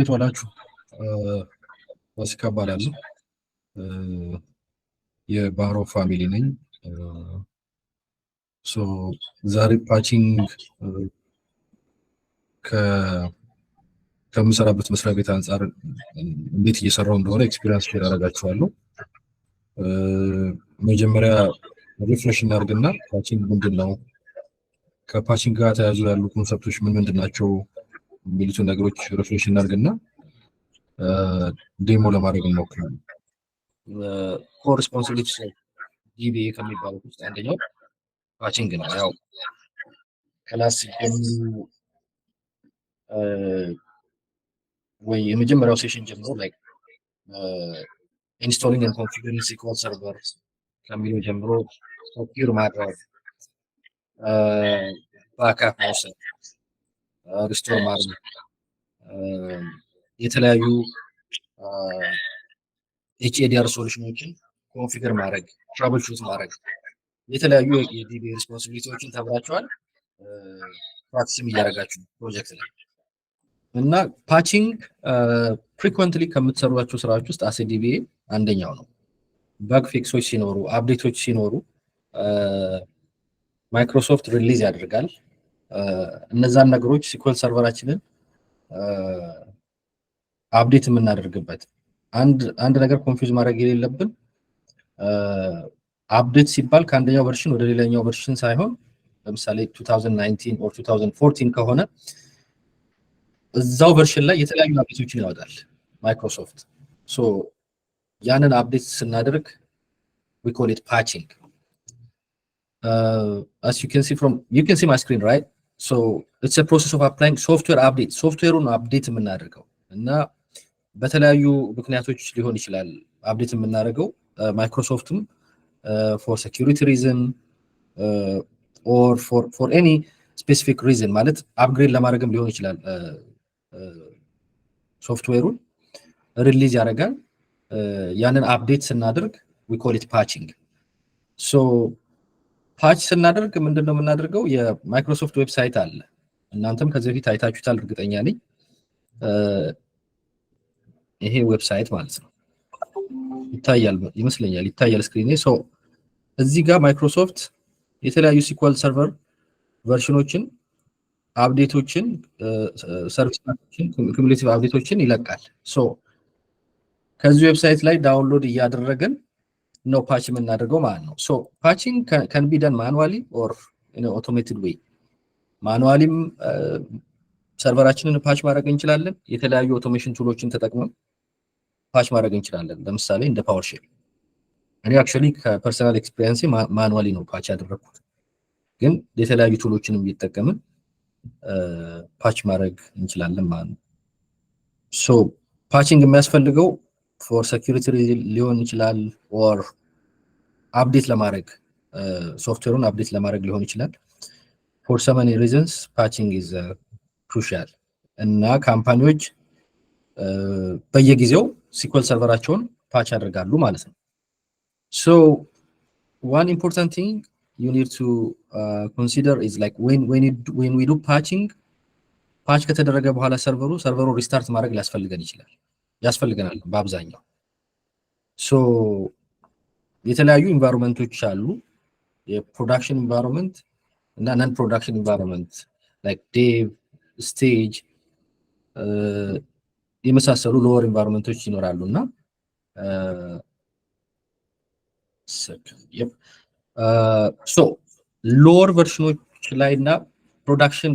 እንዴት ዋላችሁ? ፋሲካ እባላለሁ። የባሮ ፋሚሊ ነኝ። ዛሬ ፓቺንግ ከምሰራበት መስሪያ ቤት አንጻር እንዴት እየሰራው እንደሆነ ኤክስፒሪየንስ ሼር አደርጋችኋለሁ። መጀመሪያ ሪፍሬሽ እናድርግና ፓቺንግ ምንድን ነው፣ ከፓቺንግ ጋር ተያይዞ ያሉ ኮንሰፕቶች ምንድን ናቸው የሚሉትን ነገሮች ሪፍሬሽ እናድርግና ዴሞ ለማድረግ እንሞክራለን። ኮር ሪስፖንሲቢሊቲ ዲቢኤ ከሚባሉት ውስጥ አንደኛው ፓቺንግ ነው። ያው ክላስ ሲጀምሩ ወይ የመጀመሪያው ሴሽን ጀምሮ ላይክ ኢንስቶሊንግ ኤንድ ኮንፊገሪንግ SQL ሰርቨር ከሚለው ጀምሮ ፕሮኪር ማድረግ፣ ባክአፕ መውሰድ፣ ሪስቶር ማድረግ፣ የተለያዩ HADR ሶሉሽኖችን ኮንፊገር ማድረግ፣ ትራብል ሹት ማድረግ፣ የተለያዩ የዲቢ ሪስፖንሲቢሊቲዎችን ተብራችኋል። ፕራክቲስም እያደረጋችሁ ፕሮጀክት ላይ እና ፓቺንግ ፍሪኩዌንትሊ ከምትሰሯቸው ስራዎች ውስጥ አስ ዲቢኤ አንደኛው ነው። ባግ ፊክሶች ሲኖሩ፣ አፕዴቶች ሲኖሩ ማይክሮሶፍት ሪሊዝ ያደርጋል። እነዛን ነገሮች ሲኩዌል ሰርቨራችንን አፕዴት የምናደርግበት አንድ ነገር ኮንፊውዝ ማድረግ የሌለብን አፕዴት ሲባል ከአንደኛው ቨርሽን ወደ ሌላኛው ቨርሽን ሳይሆን ለምሳሌ 2019 ኦር 2014 ከሆነ እዛው ቨርሽን ላይ የተለያዩ አፕዴቶችን ያወጣል ማይክሮሶፍት። ያንን አፕዴት ስናደርግ we call it patching. As you can see my screen, right? So it's a process of applying software update. ሶፍትዌሩን አፕዴት የምናደርገው እና በተለያዩ ምክንያቶች ሊሆን ይችላል አፕዴት የምናደርገው ማይክሮሶፍትም for security reason or for any specific reason ማለት አፕግሬድ ለማድረግም ሊሆን ይችላል። ሶፍትዌሩን ሪሊዝ ያደርጋል። ያንን አፕዴት ስናደርግ we call it patching. so ፓች ስናደርግ ምንድነው የምናደርገው? የማይክሮሶፍት ዌብሳይት አለ። እናንተም ከዚህ በፊት አይታችሁታል እርግጠኛ ነኝ። ይሄ ዌብሳይት ማለት ነው። ይታያል ይመስለኛል፣ ይታያል ስክሪኔ። እዚህ ጋር ማይክሮሶፍት የተለያዩ SQL ሰርቨር ቨርሽኖችን፣ አፕዴቶችን፣ ሰርቪሶችን፣ ኩሙሌቲቭ አፕዴቶችን ይለቃል። ከዚህ ዌብሳይት ላይ ዳውንሎድ እያደረግን ነው ፓች የምናደርገው ማለት ነው። ፓቺንግ can be done manually or in an automated way. ማኑዋሊም ሰርቨራችንን ፓች ማድረግ እንችላለን። የተለያዩ ኦቶሜሽን ቱሎችን ተጠቅመን ፓች ማድረግ እንችላለን። ለምሳሌ እንደ ፓወርሼል። እኔ አክቹአሊ ከፐርሰናል ኤክስፒሪየንስ ማኑዋሊ ነው ፓች ያደረኩት፣ ግን የተለያዩ ቱሎችንም እየተጠቀምን ፓች ማድረግ እንችላለን ማለት ነው። ፓቺንግ የሚያስፈልገው ፎር ሴኩሪቲ ሊሆን ይችላል ኦር አፕዴት ለማድረግ ሶፍትዌሩን አፕዴት ለማድረግ ሊሆን ይችላል። ፎር so many reasons patching is crucial እና ካምፓኒዎች በየጊዜው SQL ሰርቨራቸውን ፓች ያደርጋሉ ማለት ነው። one important thing you need to consider is like when we do patching, ፓች ከተደረገ በኋላ ሰርቨሩ ሪስታርት ማድረግ ያስፈልገናል በአብዛኛው። የተለያዩ ኢንቫይሮንመንቶች አሉ፣ የፕሮዳክሽን ኢንቫይሮንመንት እና ነን ፕሮዳክሽን ኢንቫይሮንመንት ላይክ ዴቭ፣ ስቴጅ የመሳሰሉ ሎወር ኢንቫይሮንመንቶች ይኖራሉ እና ሎወር ቨርሽኖች ላይ እና ፕሮዳክሽን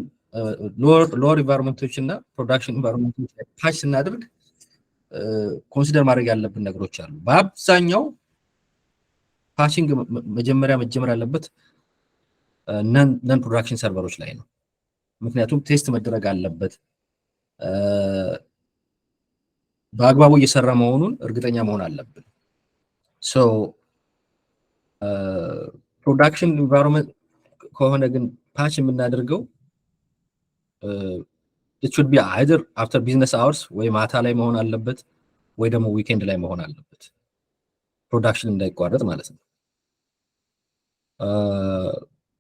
ሎወር ኢንቫይሮንመንቶች እና ፕሮዳክሽን ኢንቫይሮንመንቶች ላይ ፓች ስናደርግ ኮንሲደር ማድረግ ያለብን ነገሮች አሉ። በአብዛኛው ፓቺንግ መጀመሪያ መጀመር ያለበት ነን ፕሮዳክሽን ሰርቨሮች ላይ ነው። ምክንያቱም ቴስት መደረግ አለበት፣ በአግባቡ እየሰራ መሆኑን እርግጠኛ መሆን አለብን። ፕሮዳክሽን ኢንቫይሮንመንት ከሆነ ግን ፓች የምናደርገው it should be either after business hours ወይ ማታ ላይ መሆን አለበት ወይ ደግሞ ዊኬንድ ላይ መሆን አለበት፣ ፕሮዳክሽን እንዳይቋረጥ ማለት ነው።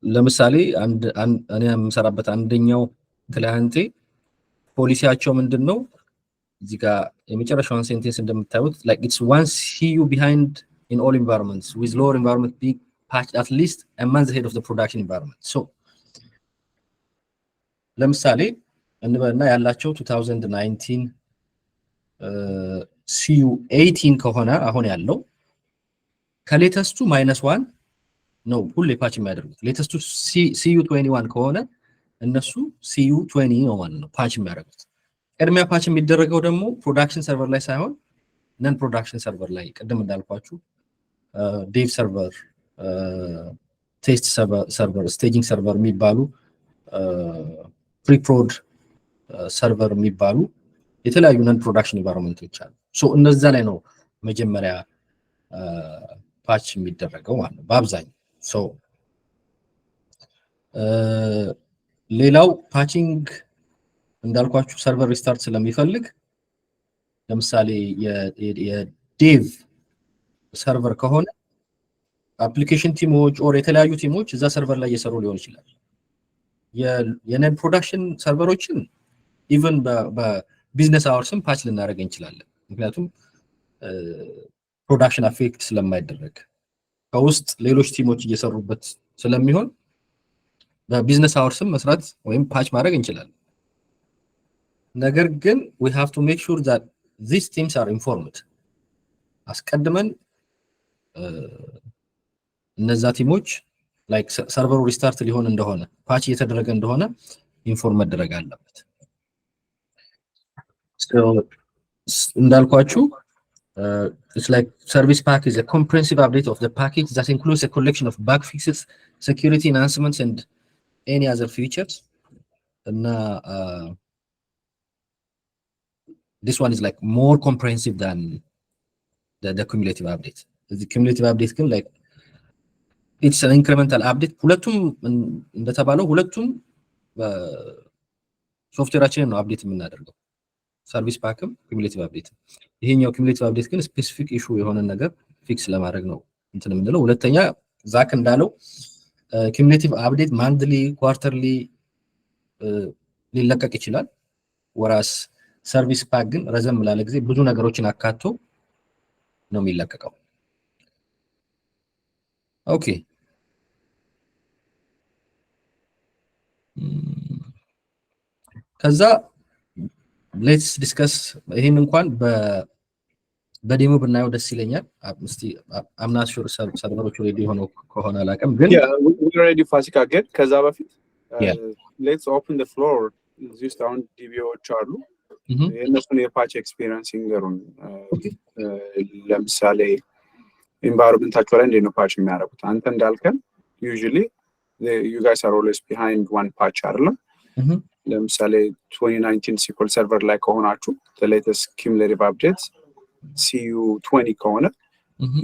ለምሳሌ እኔ የምሰራበት አንደኛው ክላይንቴ ፖሊሲያቸው ምንድነው? እዚህ ጋር የመጨረሻውን ሴንቴንስ እንደምታዩት like it's one CU behind in all environments with lower environment being patched at least a month ahead of the production environment. So ለምሳሌ እንበልና ያላቸው 2019 CU 18 ከሆነ አሁን ያለው ከሌተስቱ -1 ነው ሁሌ ፓች የሚያደርጉት። ሌተስቱ CU 21 ከሆነ እነሱ CU 20 ነው ማለት ነው ፓች የሚያደርጉት። ቅድሚያ ፓች የሚደረገው ደግሞ ፕሮዳክሽን ሰርቨር ላይ ሳይሆን ነን ፕሮዳክሽን ሰርቨር ላይ ቅድም እንዳልኳችሁ ዴቭ ሰርቨር፣ ቴስት ሰርቨር፣ ስቴጂንግ ሰርቨር የሚባሉ ፕሪፕሮድ ሰርቨር የሚባሉ የተለያዩ ነን ፕሮዳክሽን ኢንቫይሮንመንቶች አሉ። ሶ እነዛ ላይ ነው መጀመሪያ ፓች የሚደረገው ማለት ነው በአብዛኛው። ሶ ሌላው ፓቺንግ እንዳልኳችሁ ሰርቨር ሪስታርት ስለሚፈልግ ለምሳሌ የዴቭ ሰርቨር ከሆነ አፕሊኬሽን ቲሞች ኦር የተለያዩ ቲሞች እዛ ሰርቨር ላይ እየሰሩ ሊሆን ይችላል። የነን ፕሮዳክሽን ሰርቨሮችን ኢቭን በቢዝነስ አወርስም ፓች ልናደርግ እንችላለን። ምክንያቱም ፕሮዳክሽን አፌክት ስለማይደረግ ከውስጥ ሌሎች ቲሞች እየሰሩበት ስለሚሆን በቢዝነስ አወርስም መስራት ወይም ፓች ማድረግ እንችላለን። ነገር ግን we have to make sure that these teams are informed. አስቀድመን እነዛ ቲሞች like ሰርቨሩ ሪስታርት ሊሆን እንደሆነ ፓች እየተደረገ እንደሆነ ኢንፎርም መደረግ አለበት። so እንዳልኳችሁ it's like service pack is a comprehensive update of the package that includes a collection of bug fixes, security enhancements and any other features. እና this one is like more comprehensive than the cumulative update. The cumulative update can like it's an incremental update. ሁለቱም እንደተባለው ሁለቱም ሶፍትዌራችንን ነው አፕዴት የምናደርገው ሰርቪስ ፓክም cumulative update። ይሄኛው cumulative update ግን ስፔሲፊክ ኢሹ የሆነ ነገር ፊክስ ለማድረግ ነው እንትን የምንለው። ሁለተኛ ዛክ እንዳለው cumulative update ማንትሊ ኳርተርሊ ሊለቀቅ ይችላል። ወራስ ሰርቪስ ፓክ ግን ረዘም ላለ ጊዜ ብዙ ነገሮችን አካቶ ነው የሚለቀቀው። ኦኬ ከዛ ሌትስ ዲስከስ ይሄን እንኳን በዴሞ ብናየው ደስ ይለኛል። እስቲ I'm not sure ሰርቨሮቹ ሬዲ ሆኖ ከሆነ አላውቅም ግን we're ready Fasika get ከዛ በፊት let's open the floor just on ዲቪዎች አሉ የነሱን የፓች ኤክስፒሪየንስ ይንገሩን። ለምሳሌ ኢንቫይሮንመንታቸው ላይ እንዴት ነው ፓች የሚያደርጉት? አንተ እንዳልከን usually you guys are always behind one patch አይደለም? ለምሳሌ 2019 SQL server ላይ ከሆናችሁ the latest cumulative updates CU 20 ከሆነ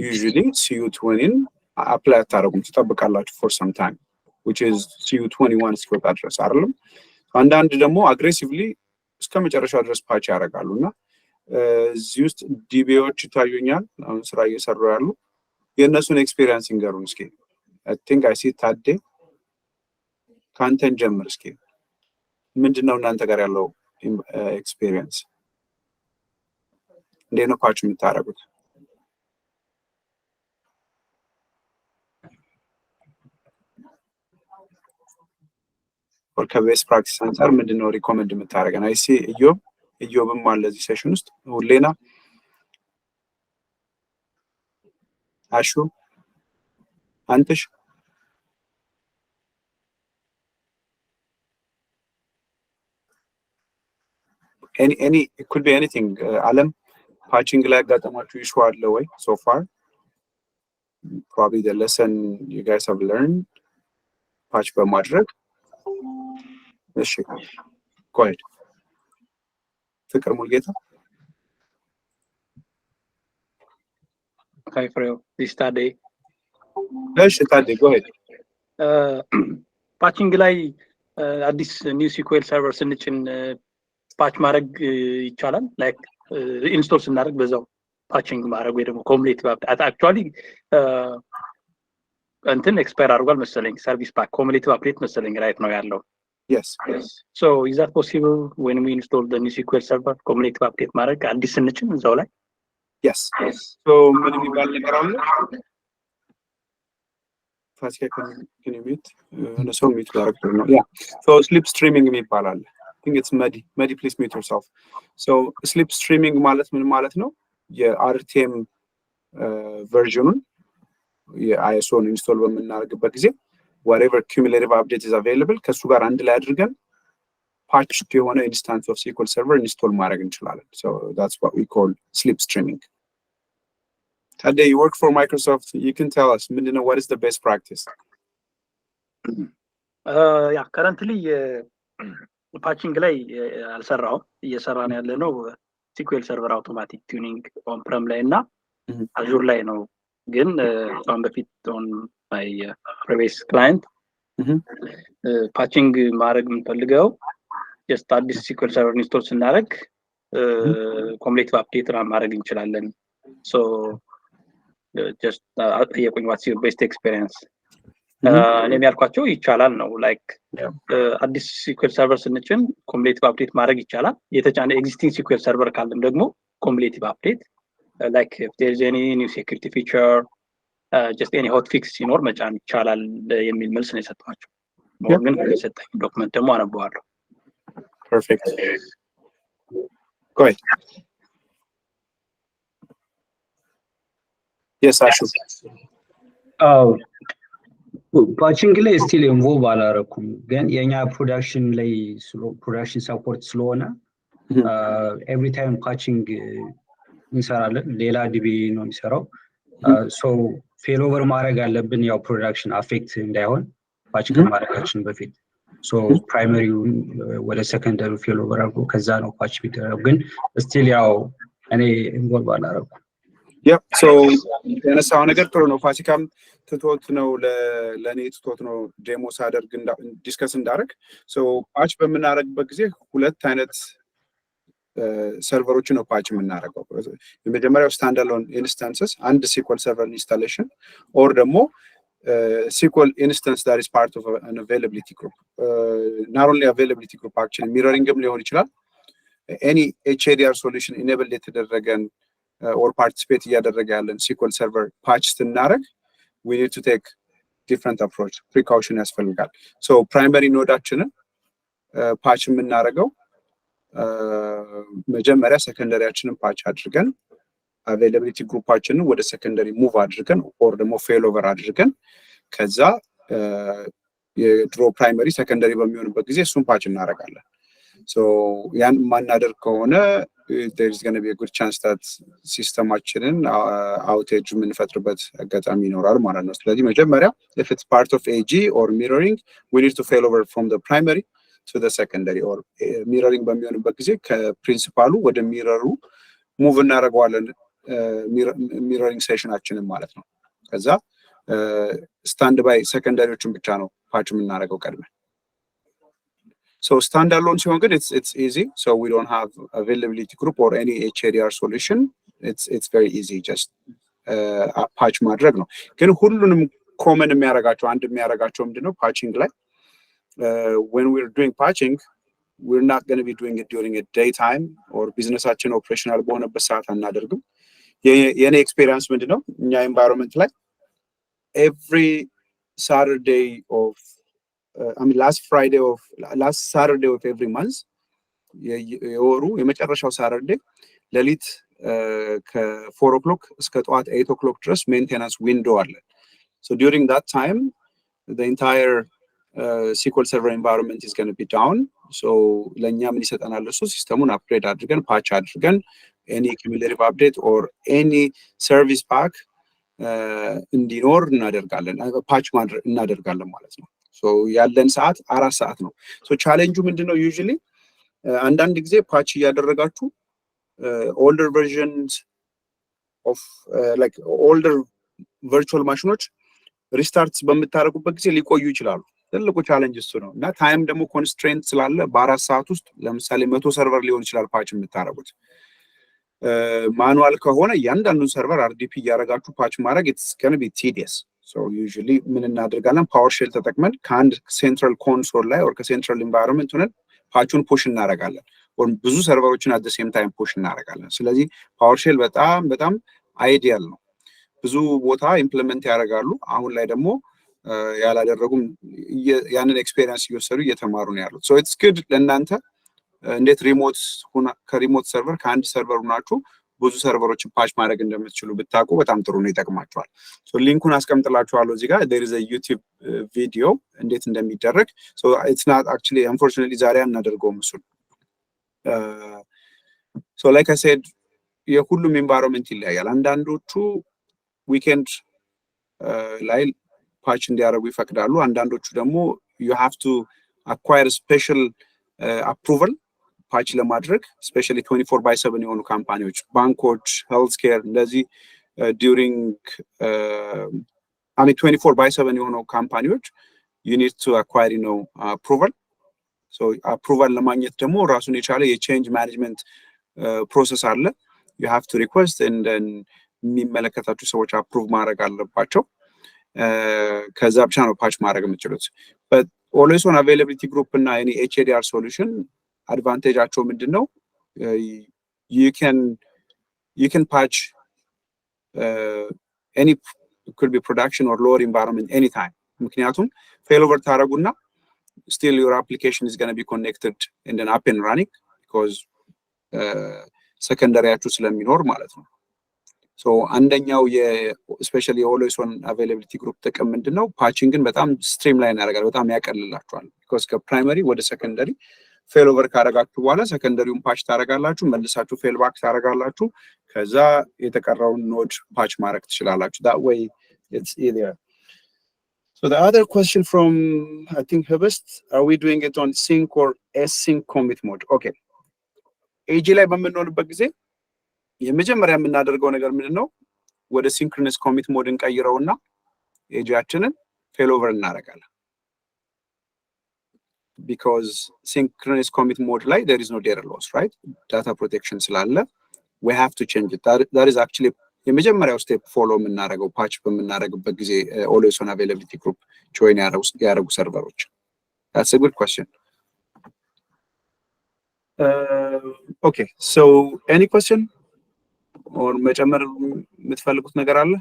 usually CU 20 apply አታደርጉም ትጠብቃላችሁ for some time which is CU 21 እስኪወጣ ድረስ አይደለም? አንዳንድ ደግሞ aggressively እስከ መጨረሻ ድረስ ፓች ያደርጋሉና እዚህ ውስጥ ዲቢዎች ይታዩኛል አሁን ስራ እየሰሩ ያሉ የነሱን ኤክስፒሪየንስ ይንገሩን እስኪ። I think I see ታዴ ካንተን ጀምር እስኪ ምንድነው እናንተ ጋር ያለው ኤክስፒሪየንስ? እንዴት ነው ፓች የምታደርጉት? or ከቤስ ፕራክቲስ አንፃር ምንድነው ሪኮመንድ የምታደርገን? አይ ሲ ኢዮብም አለ እዚህ ሴሽን ውስጥ ሁሌና አሹ አንተሽ any it could be anything አለም ፓቺንግ ላይ ያጋጠማችሁ ኢሹ አለ ወይ so far? Probably the lesson you guys have learned ፓች በማድረግ እሺ go ahead ፍቅር ሙልጌታ Hi Frew, this Saturday. እሺ ታዴ go ahead ፓቺንግ ላይ አዲስ ኒው SQL ሰርቨር ስንጭን ፓች ማድረግ ይቻላል ላይክ ኢንስቶል ስናደርግ በዛው ፓቺንግ ማድረግ ወይ ደግሞ ኮሙሌቲቭ አፕዴት አክቹአሊ እንትን ኤክስፓየር አድርጓል መሰለኝ ሰርቪስ ፓክ ኮሙሌቲቭ አፕዴት መሰለኝ ራይት ነው ያለው Yes. So is that possible when we install the new SQL server cumulative update ማድረግ አዲስ ስንጭን እዛው ላይ? Yes. So ምን የሚባል ነገር አለ? Fasika, can you mute? So mute director no. Yeah. So sleep streaming የሚባል አለ. I think it's Medi, please mute yourself. So sleep streaming ማለት ምን ማለት ነው? የRTM version የISO install በምናደርግበት ጊዜ whatever cumulative update is available ከሱ ጋር አንድ ላይ አድርገን patched የሆነ instance of SQL server install ማድረግ እንችላለን. So that's what we call sleep streaming. Today you work for Microsoft, you can tell us what is the best practice? Yeah, currently patching ላይ አልሰራው እየሰራን ያለ ነው SQL server automatic tuning on prem ላይ እና Azure ላይ ነው ግን አሁን በፊት on my previous client patching ማድረግ የምንፈልገው just አዲስ SQL server install ስናደርግ cumulative update ማድረግ እንችላለን. So just የቆኝ what's your best experience? እኔም ያልኳቸው ይቻላል ነው like አዲስ SQL server ስንጭን cumulative update ማድረግ ይቻላል. የተጫነ existing SQL server ካለም ደግሞ cumulative update like if there is any new security feature just any hotfix ሲኖር መጫን ይቻላል የሚል መልስ ነው የሰጣቸው. ሞርገን ከሰጠኝ ዶክመንት ደግሞ አነበዋለሁ. Perfect. Go ahead. Yes, Ashu. patching ላይ still involve አላረኩም ግን የኛ production ላይ production support ስለሆነ every time patching እንሰራለን ሌላ DB ነው የሚሰራው. So failover ማድረግ አለብን ያው production affect እንዳይሆን patch ከማድረጋችን በፊት. So primary ወደ secondary failover አድርጎ ከዛ ነው patch ቢደረግ ግን still ያው እኔ involve አላረኩም. Yeah, so የነሳው ነገር ጥሩ ነው. ፋሲካም ትቶት ነው ለኔ ትቶት ነው ዴሞ ሳደርግ ዲስከስ እንዳደረግ. So patch በምናደርግበት ጊዜ ሁለት አይነት ሰርቨሮችን ነው patch የምናደርገው. የመጀመሪያው standalone instances አንድ SQL server installation or ደግሞ SQL instance that is part of an availability group. Not only availability group actually mirroring ሊሆን ይችላል. Any HADR solution enabled የተደረገን or participate እያደረገ ያለን SQL server patch ስናደርግ we need to take different approach precaution ያስፈልጋል. So primary nodeአችንን patch የምናደርገው መጀመሪያ ሰከንደሪያችንን patch አድርገን availability groupአችንን ወደ secondary move አድርገን or ደግሞ failover አድርገን ከዛ የድሮ primary secondary በሚሆንበት ጊዜ እሱን patch እናደርጋለን. So ያን ማናደርግ ከሆነ there is going to be a good chance that ሲስተማችንን outage የምንፈጥርበት አጋጣሚ ይኖራል ማለት ነው. ስለዚህ መጀመሪያ if it's part of AG or mirroring we need to fail over from the primary to the secondary or mirroring በሚሆንበት ጊዜ ከፕሪንሲፓሉ ወደ ሚረሩ ሙቭ እናደርገዋለን mirroring ሴሽናችንን ማለት ነው. ከዛ ስታንድ ባይ ሰከንዳሪዎችን ብቻ ነው patch የምናደርገው ቀድመን. So standalone ሲሆን ግን it's easy, so we don't have availability group or any HADR solution. It's very easy, just patch ማድረግ ነው. ግን ሁሉንም common የሚያደርጋቸው አንድ የሚያደርጋቸው ምንድነው patching ላይ when we're doing patching we're not going to be doing it during a daytime or businessአችን operational በሆነበት ሰዓት አናደርግም. የኔ experience ምንድነው እኛ environment ላይ every Saturday of last Saturday of every month የወሩ የመጨረሻው Saturday ሌሊት ከ4 o'clock እስከ ጠዋት 8 o'clock ድረስ maintenance window አለ. So during that time the entire SQL server environment is going to be down. So ለኛ ምን ይሰጠናል እሱ ሲስተሙን upgrade አድርገን patch አድርገን any cumulative update or any service pack እንዲኖር እናደርጋለን patch እናደርጋለን ማለት ነው. So ያለን ሰዓት 4 ሰዓት ነው. So ቻሌንጁ ምንድነው usually አንዳንድ ጊዜ patch እያደረጋችሁ older versions of like older virtual machines restarts በምታረጉበት ጊዜ ሊቆዩ ይችላሉ. ትልቁ ቻሌንጅ እሱ ነው እና ታይም ደግሞ ኮንስትሬንት ስላለ በ4 ሰዓት ውስጥ ለምሳሌ 100 ሰርቨር ሊሆን ይችላል patch የምታረጉት. ማኑዋል ከሆነ ያንዳንዱን ሰርቨር RDP ያረጋችሁ patch ማድረግ it's going to be tedious. So usually ምን እናደርጋለን PowerShell ተጠቅመን ከአንድ ሴንትራል ኮንሶል ላይ or ከሴንትራል ኢንቫይሮንመንት ሆነን ፓቹን ፑሽ እናደርጋለን or ብዙ ሰርቨሮችን at the same time ፑሽ እናደርጋለን። ስለዚህ PowerShell በጣም አይዲያል ነው። ብዙ ቦታ ኢምፕሊመንት ያደርጋሉ። አሁን ላይ ደግሞ ያላደረጉም ያንን ኤክስፔሪየንስ እየወሰዱ እየተማሩ ነው ያሉት። so it's good ለእናንተ እንዴት ሪሞት ከሪሞት ሰርቨር ከአንድ ሰርቨር ሆናችሁ ብዙ ሰርቨሮችን ፓች ማድረግ እንደምትችሉ ብታውቁ በጣም ጥሩ ነው፣ ይጠቅማችኋል። so ሊንኩን አስቀምጥላችኋለሁ እዚህ ጋር there is a YouTube video እንዴት እንደሚደረግ። so it's not actually unfortunately ዛሬ አናደርገውም እሱን። so like I said የሁሉም ኤንቫይሮንመንት ይለያያል። አንዳንዶቹ ዊኬንድ ላይ ፓች እንዲያደርጉ ይፈቅዳሉ። አንዳንዶቹ ደግሞ you have to acquire special approval ፓች ለማድረግ ስፔሻሊ 24/7 የሆኑ ካምፓኒዎች፣ ባንኮች፣ ሄልዝ ኬር እንደዚህ during 24/7 የሆኑ ካምፓኒዎች you need to acquire approval. so approval ለማግኘት ደግሞ ራሱን የቻለ የቼንጅ ማኔጅመንት ፕሮሰስ አለ። you have to request and then የሚመለከታቸው ሰዎች አፕሩቭ ማድረግ አለባቸው። ከዛ ብቻ ነው ፓች ማድረግ የምትችሉት። but always on availability group እና any HADR solution አድቫንቴጃቸው ምንድነው? you can patch any could be production or lower environment anytime. ምክንያቱም failover ታረጉና still your application is going to be connected and then up and running because ሰከንደሪያችሁ ስለሚኖር ማለት ነው። so አንደኛው especially always on availability group ጥቅም ምንድነው? ፓቺንግን በጣም ስትሪምላይን ያደርጋል፣ በጣም ያቀልላችኋል። because ከፕራይመሪ ወደ ሰከንደሪ ፌልኦቨር ካረጋችሁ በኋላ ሰከንደሪውን ፓች ታረጋላችሁ፣ መልሳችሁ ፌል ባክ ታረጋላችሁ፣ ከዛ የተቀረውን ኖድ ፓች ማድረግ ትችላላችሁ። that way it's easier. so the other question from I think Hebest, are we doing it on sync or async commit mode? okay AG ላይ በምንሆንበት ጊዜ የመጀመሪያ የምናደርገው ነገር ምንድነው? ወደ ሲንክሮነስ ኮሚት ሞድ እንቀይረውና ኤጂያችንን ፌልኦቨር እናደርጋለን። because synchronous commit mode ላይ there is no data loss, right? data protection ስላለ we have to change it. that is actually የመጀመሪያው ስቴፕ ፎሎ የምናደርገው ፓች በምናደርግበት ጊዜ always on availability group join ያደረጉ ሰርቨሮች። that's a good question. okay so any question or መጨመር የምትፈልጉት ነገር አለ?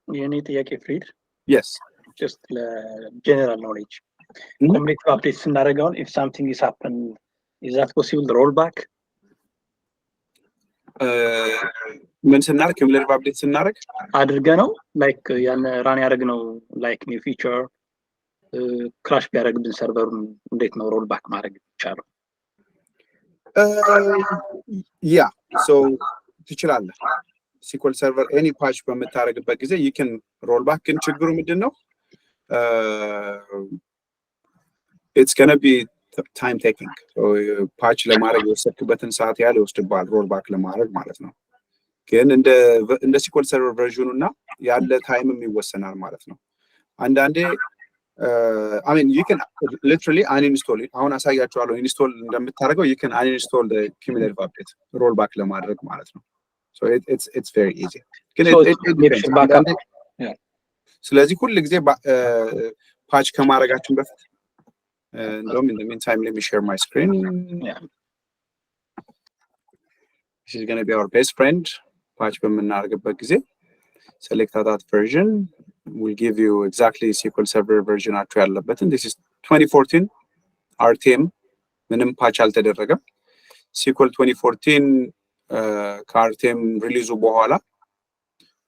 የኔ ጥያቄ ፍሪድ yes just general knowledge ኮምፕሊት አፕዴት ስናደርገው if something is happen is that possible the rollback? ምን ስናደርግ ኮምፕሊት አፕዴት ስናደርግ አድርገነው like ያን ራን ያደርግነው like new feature ክራሽ ቢያደርግብን ሰርቨሩን እንዴት ነው ሮልባክ ማድረግ ይቻላል? yeah so ትችላለህ። SQL server any patch በምታደርግበት ጊዜ you can roll back። ግን ችግሩ ምንድነው? it's going to be time taking. so patch ለማድረግ የወሰድክበትን ሰዓት ያህል ይወስድብሃል roll back ለማድረግ ማለት ነው። ግን እንደ SQL server version እና ያለ ታይምም ይወሰናል ማለት ነው። አንዳንዴ I mean you can literally uninstall it. አሁን አሳያችኋለሁ ኢንስቶል እንደምታደርገው you can uninstall the cumulative update roll back ለማድረግ ማለት ነው። so it's very easy. ግን ስለዚህ ሁሉ ጊዜ ፓች ከማድረጋችን በፊት እንደውም in the meantime let me share my screen. yeah this is going to be our best friend. ፓች በምናደርግበት ጊዜ select that version will give you exactly SQL Server version አችሁ ያለበትን this is 2014 RTM ምንም ፓች አልተደረገም። SQL 2014 ከRTM ሪሊዙ በኋላ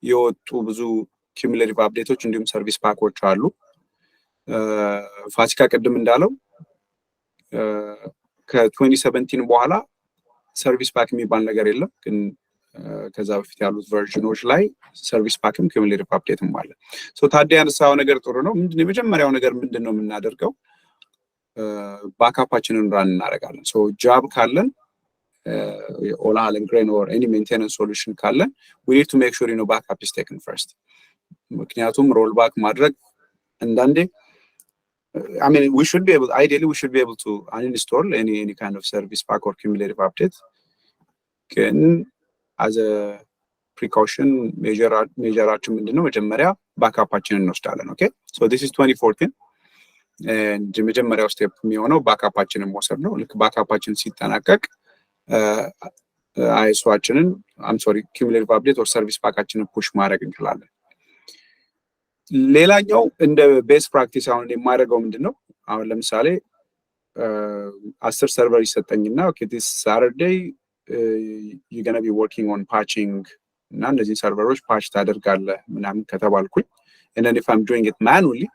የወጡ ብዙ cumulative updateዎች እንዲሁም ሰርቪስ ፓኮች አሉ። ፋሲካ ቅድም እንዳለው ከ2017 በኋላ ሰርቪስ ፓክ የሚባል ነገር የለም። ግን ከዛ በፊት ያሉት ቨርዥኖች ላይ ሰርቪስ ፓክም cumulative updateም አለ። ሶ ታዲያ ያነሳው ነገር ጥሩ ነው። ምንድነው የመጀመሪያው ነገር ምንድነው የምናደርገው? ባክአፓችንን ራን እናደርጋለን። ሶ ጃብ ካለን ኦላል and grain or any maintenance solution ካለን we need to make sure backup is taken first. ምክንያቱም roll back ማድረግ አንዳንዴ I mean ideally we should be able to uninstall any kind of service pack or cumulative update. Can as a precaution measureአችን ምንድነው? መጀመሪያ ባክአፓችንን እንወስዳለን። ኦኬ ሶ this is 2014 and መጀመሪያው ስቴፕ የሚሆነው ባክአፓችንን መውሰድ ነው። ልክ ባክአፓችን ሲጠናቀቅ አይሶአችንን cumulative update or service packአችንን ፑሽ ማድረግ እንችላለን። ሌላኛው እንደ ቤስ ፕራክቲስ አሁን የማደርገው ምንድነው? አሁን ለምሳሌ 10 ሰርቨር ይሰጠኝና okay this Saturday you're going to be working on patching እና እነዚህ ሰርቨሮች ፓች ታደርጋለህ ምናምን ከተባልኩኝ and then if I'm doing it manually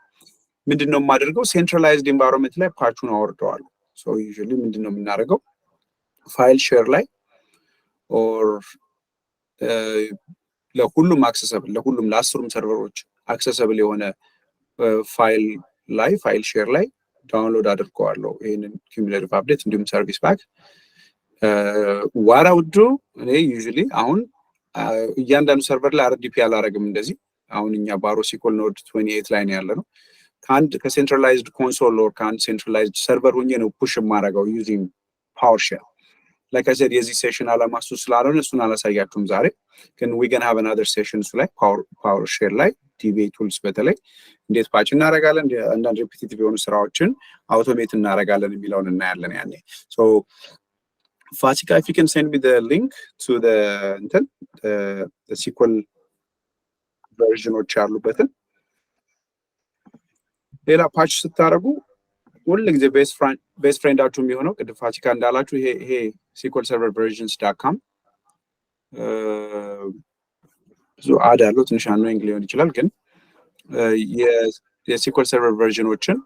ምንድነው የማደርገው? ሴንትራላይዝድ ኤንቫይሮንመንት ላይ ፓቹን አወርደዋለሁ። so usually ምንድነው የምናደርገው? ፋይል ሼር ላይ or ለሁሉም አክሰሰብል ለሁሉም ለ10ም ሰርቨሮች አክሰሰብል የሆነ ፋይል ሼር ላይ ዳውንሎድ አድርገዋለሁ ይሄንን cumulative update እንዲሁም ሰርቪስ ፓክ what I would do እኔ usually አሁን እያንዳንዱ ሰርቨር ላይ RDP አላረግም። እንደዚህ አሁን እኛ ባሮ SQL ኖድ 28 ላይ ነው ያለነው። ከሴንትራላይዝድ ኮንሶል or ከአንድ ሴንትራላይዝድ ሰርቨር ሆኜ ነው ፑሽ የማደርገው using PowerShell. like I said የዚህ ሴሽን አላማ እሱ ስላልሆነ እሱን አላሳያችሁም ዛሬ ግን we can have another session እሱ ላይ PowerShell ላይ DBA tools በተለይ እንዴት ፓች እናደርጋለን አንዳንድ ሪፒቲቲቭ የሆኑ ስራዎችን አውቶሜት እናደርጋለን የሚለውን እናያለን ያኔ so Fasika, if you can send me the link to the SQL version or ያሉበት ሌላ ፓች ስታደርጉ ሁሉ ጊዜ ቤስ ፍሬንዳችሁ የሚሆነው ቅድም ፋሲካ እንዳላችሁ ይሄ sqlserverversions.com ብዙ አድ ያለው ትንሽ አንኖይንግ ሊሆን ይችላል ግን የSQL server versionዎችን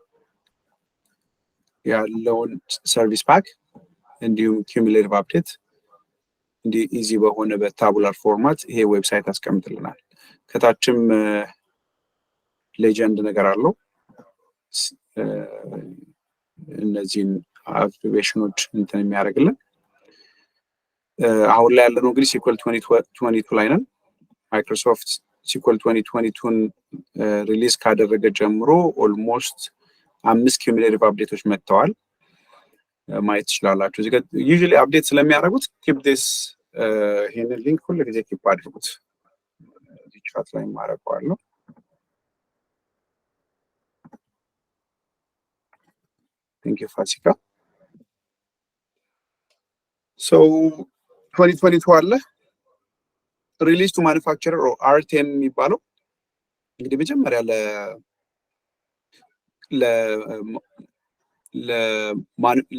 ያለውን ሰርቪስ ፓክ እንዲሁም cumulative update እንዲ ኢዚ በሆነ በታቡላር ፎርማት ይሄ ዌብሳይት አስቀምጥልናል። ከታችም ሌጀንድ ነገር አለው እነዚህን አክቲቬሽኖች እንትን የሚያደርግልን አሁን ላይ ያለነው እንግዲህ SQL 2022 ላይ ነን። ማይክሮሶፍት SQL 2022ን ሪሊዝ ካደረገ ጀምሮ ኦልሞስት 5 cumulative updateዎች መጥተዋል። ማየት ይችላልላችሁ እዚህ ጋር usually update ስለሚያደርጉት keep this ይሄንን ሊንክ ሁሉ ጊዜ keep አድርጉት እዚህ ቻት ላይ ማረጋለሁ thank you Fasika so 2022 አለ release to manufacturer or RTM የሚባለው እንግዲህ መጀመሪያ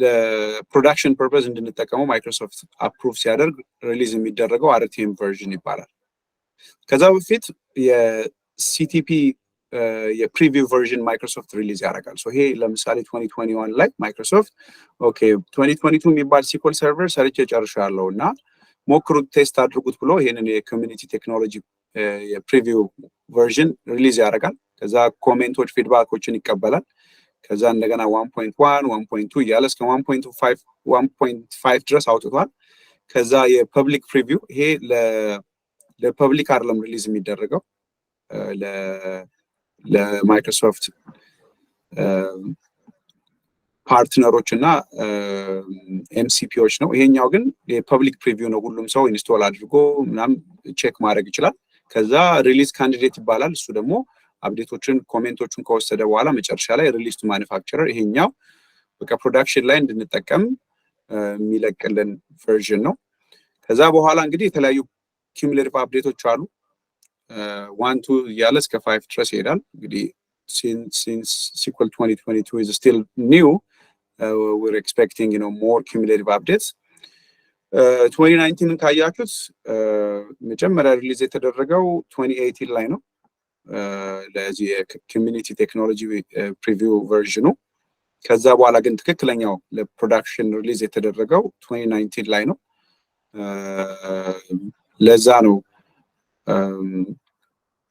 ለፕሮዳክሽን ፐርፐዝ እንድንጠቀመው ማይክሮሶፍት አፕሩቭ ሲያደርግ ሪሊዝ የሚደረገው RTM ቨርዥን ይባላል። ከዛ በፊት የሲቲፒ የፕሪቪው ቨርዥን ማይክሮሶፍት ሪሊዝ ያደርጋል። ሶ ይሄ ለምሳሌ 2021 ላይ ማይክሮሶፍት ኦኬ 2022 የሚባል SQL ሰርቨር ሰርቼ ጨርሻለሁ እና ሞክሩት ቴስት አድርጉት ብሎ ይሄንን የኮሚኒቲ ቴክኖሎጂ የፕሪቪው ቨርዥን ሪሊዝ ያደርጋል። ከዛ ኮሜንቶች ፊድባኮችን ይቀበላል። ከዛ እንደገና 1.1 1.2 እያለ እስከ 1.5 ድረስ አውጥቷል። ከዛ የፐብሊክ ፕሪቪው ይሄ ለፐብሊክ አይደለም ሪሊዝ የሚደረገው ለማይክሮሶፍት ፓርትነሮች እና ኤምሲፒዎች ነው። ይሄኛው ግን የፐብሊክ ፕሪቪው ነው። ሁሉም ሰው ኢንስቶል አድርጎ ምናምን ቼክ ማድረግ ይችላል። ከዛ ሪሊዝ ካንዲዴት ይባላል። እሱ ደግሞ አፕዴቶችን ኮሜንቶችን ከወሰደ በኋላ መጨረሻ ላይ ሪሊዝ ቱ ማኑፋክቸረር ይሄኛው በቃ ፕሮዳክሽን ላይ እንድንጠቀም የሚለቅልን ቨርዥን ነው። ከዛ በኋላ እንግዲህ የተለያዩ cumulative አፕዴቶች አሉ 1 2 እያለ እስከ 5 ድረስ ይሄዳል። እንግዲህ since SQL 2022 is still new we're expecting more cumulative updates 2019 ካያችሁት መጀመሪያ ሪሊዝ የተደረገው 2018 ላይ ነው። ለዚህ የኮሚኒቲ ቴክኖሎጂ ፕሪቪው ቨርዥኑ ከዛ በኋላ ግን ትክክለኛው ለፕሮዳክሽን ሪሊዝ የተደረገው 2019 ላይ ነው። ለዛ ነው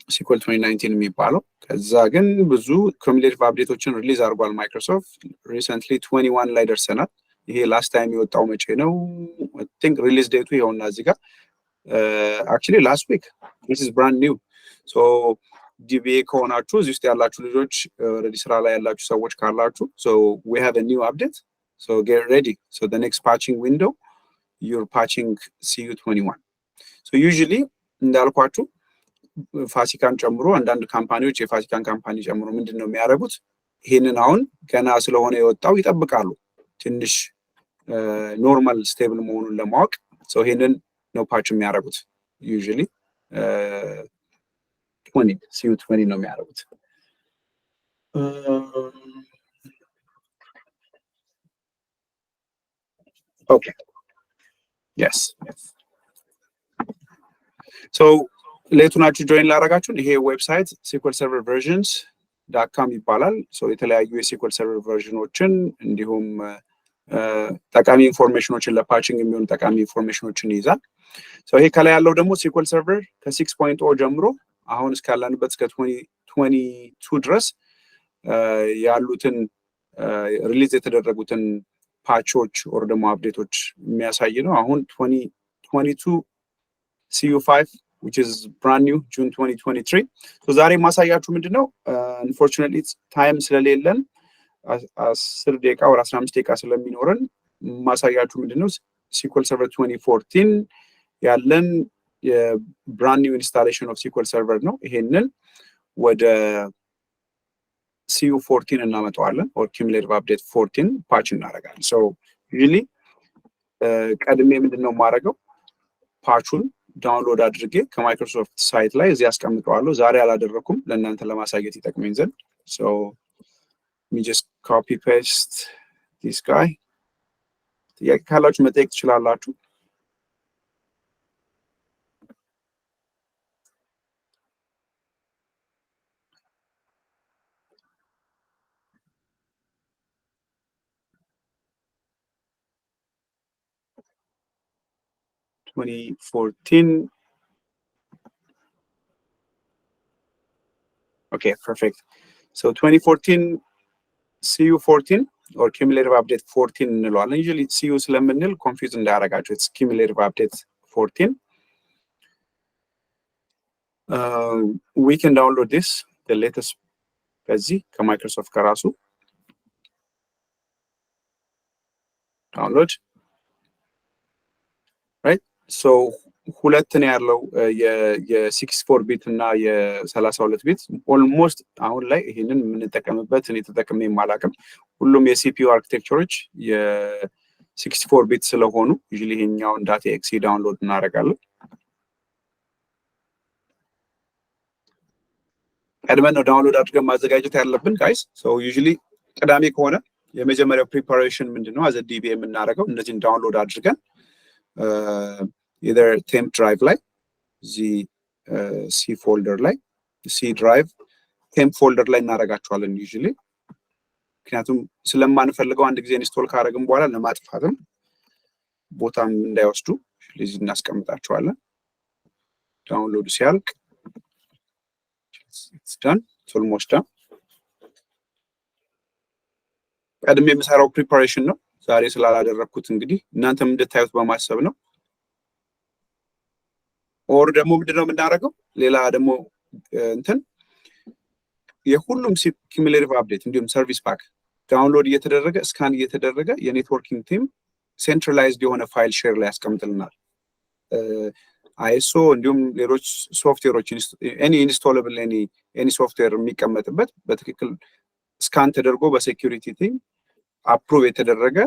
SQL 2019 የሚባለው። ከዛ ግን ብዙ cumulative አፕዴቶችን ሪሊዝ አድርጓል ማይክሮሶፍት። ሪሰንትሊ 21 ላይ ደርሰናል። ይሄ ላስት ታይም የወጣው መቼ ነው? I think ሪሊዝ ዴቱ ይኸውና እዚህ ጋር actually last week. This is brand new. So DBA ከሆናችሁ እዚህ ውስጥ ያላችሁ ልጆች ኦልሬዲ ስራ ላይ ያላችሁ ሰዎች ካላችሁ so we have a new update. So get ready. So the next patching window you're patching CU21. So usually እንዳልኳችሁ ፋሲካን ጨምሮ አንዳንድ ካምፓኒዎች የፋሲካን ካምፓኒ ጨምሮ ምንድነው የሚያደርጉት ይሄንን አሁን ገና ስለሆነ የወጣው ይጠብቃሉ ትንሽ ኖርማል ስቴብል መሆኑን ለማወቅ so ይሄንን ነው ፓች የሚያደርጉት usually 20 CU20 ነው የሚያደርጉት okay yes so ሌቱናችሁ ጆይን ላደርጋችሁ ይሄ ዌብሳይት SQL Server Versions.com ይባላል so የተለያዩ የSQL Server ቨርዥኖችን እንዲሁም ጠቃሚ ኢንፎርሜሽኖችን ለፓቺንግ የሚሆኑ ጠቃሚ ኢንፎርሜሽኖችን ይይዛል so ይሄ ከላይ ያለው ደግሞ SQL Server ከ6.0 ጀምሮ አሁን እስካለንበት እስከ 2022 ድረስ ያሉትን ሪሊዝ የተደረጉትን ፓቾች ኦር ደግሞ አፕዴቶች የሚያሳይ ነው አሁን 2022 CU5 which is brand new June 2023 so ዛሬ ማሳያችሁ ምንድነው unfortunately time ስለሌለን 10 ደቂቃ ወር 15 ደቂቃ ስለሚኖረን ማሳያችሁ ምንድነው SQL Server 2014 ያለን የbrand new installation of SQL Server ነው ይሄንን ወደ CU14 እናመጣዋለን or cumulative update 14 patch እናደርጋለን so usually ቀድሜ ምንድነው ማረጋው ፓቹን ዳውንሎድ አድርጌ ከማይክሮሶፍት ሳይት ላይ እዚህ አስቀምጠዋለሁ ዛሬ አላደረኩም ለእናንተ ለማሳየት ይጠቅመኝ ዘንድ so let me just copy paste this guy ጥያቄ ካላችሁ መጠየቅ ትችላላችሁ Okay, perfect. So 2014 CU14 or cumulative update 14 እንለዋለን. Usually CU ስለምንል confuse እንዳያረጋችሁ it's cumulative update 14. We can download this, the latest ከዚህ ከማይክሮሶፍት ከራሱ download. Right? So ሁለት ነው ያለው የ64 ቢት እና የ32 ቢት ኦልሞስት አሁን ላይ ይሄንን የምንጠቀምበት እኔ ተጠቅሜ ማላቀም ሁሉም የሲፒዩ አርኪቴክቸሮች የ64 ቢት ስለሆኑ usually ይሄኛውን ዳታ ኤክሲ ዳውንሎድ እናደርጋለን ቀድመን ነው ዳውንሎድ አድርገን ማዘጋጀት ያለብን ጋይስ so usually ቅዳሜ ከሆነ የመጀመሪያው ፕሪፓሬሽን ምንድነው as a DBA የምናደርገው እነዚህን ዳውንሎድ አድርገን either temp drive like the C folder like C drive temp folder ላይ እናረጋቸዋለን usually ምክንያቱም ስለማንፈልገው አንድ ጊዜ ኢንስቶል ካደረግን በኋላ ለማጥፋትም ቦታም እንዳይወስዱ ስለዚህ እናስቀምጣቸዋለን ዳውንሎድ ሲያልቅ it's done it's almost done ቀድሜ የምሰራው ፕሪፓሬሽን ነው ዛሬ ስላላደረኩት እንግዲህ እናንተም እንድታዩት በማሰብ ነው ኦር ደግሞ ምንድነው የምናደርገው ሌላ ደግሞ እንትን የሁሉም cumulative update እንዲሁም ሰርቪስ ፓክ ዳውንሎድ እየተደረገ ስካን እየተደረገ የኔትወርኪንግ ቲም ሴንትራላይዝድ የሆነ ፋይል ሼር ላይ ያስቀምጥልናል ISO እንዲሁም ሌሎች ሶፍትዌሮች any installable any software የሚቀመጥበት በትክክል ስካን ተደርጎ በሴኩሪቲ ቲም አፕሩቭ የተደረገ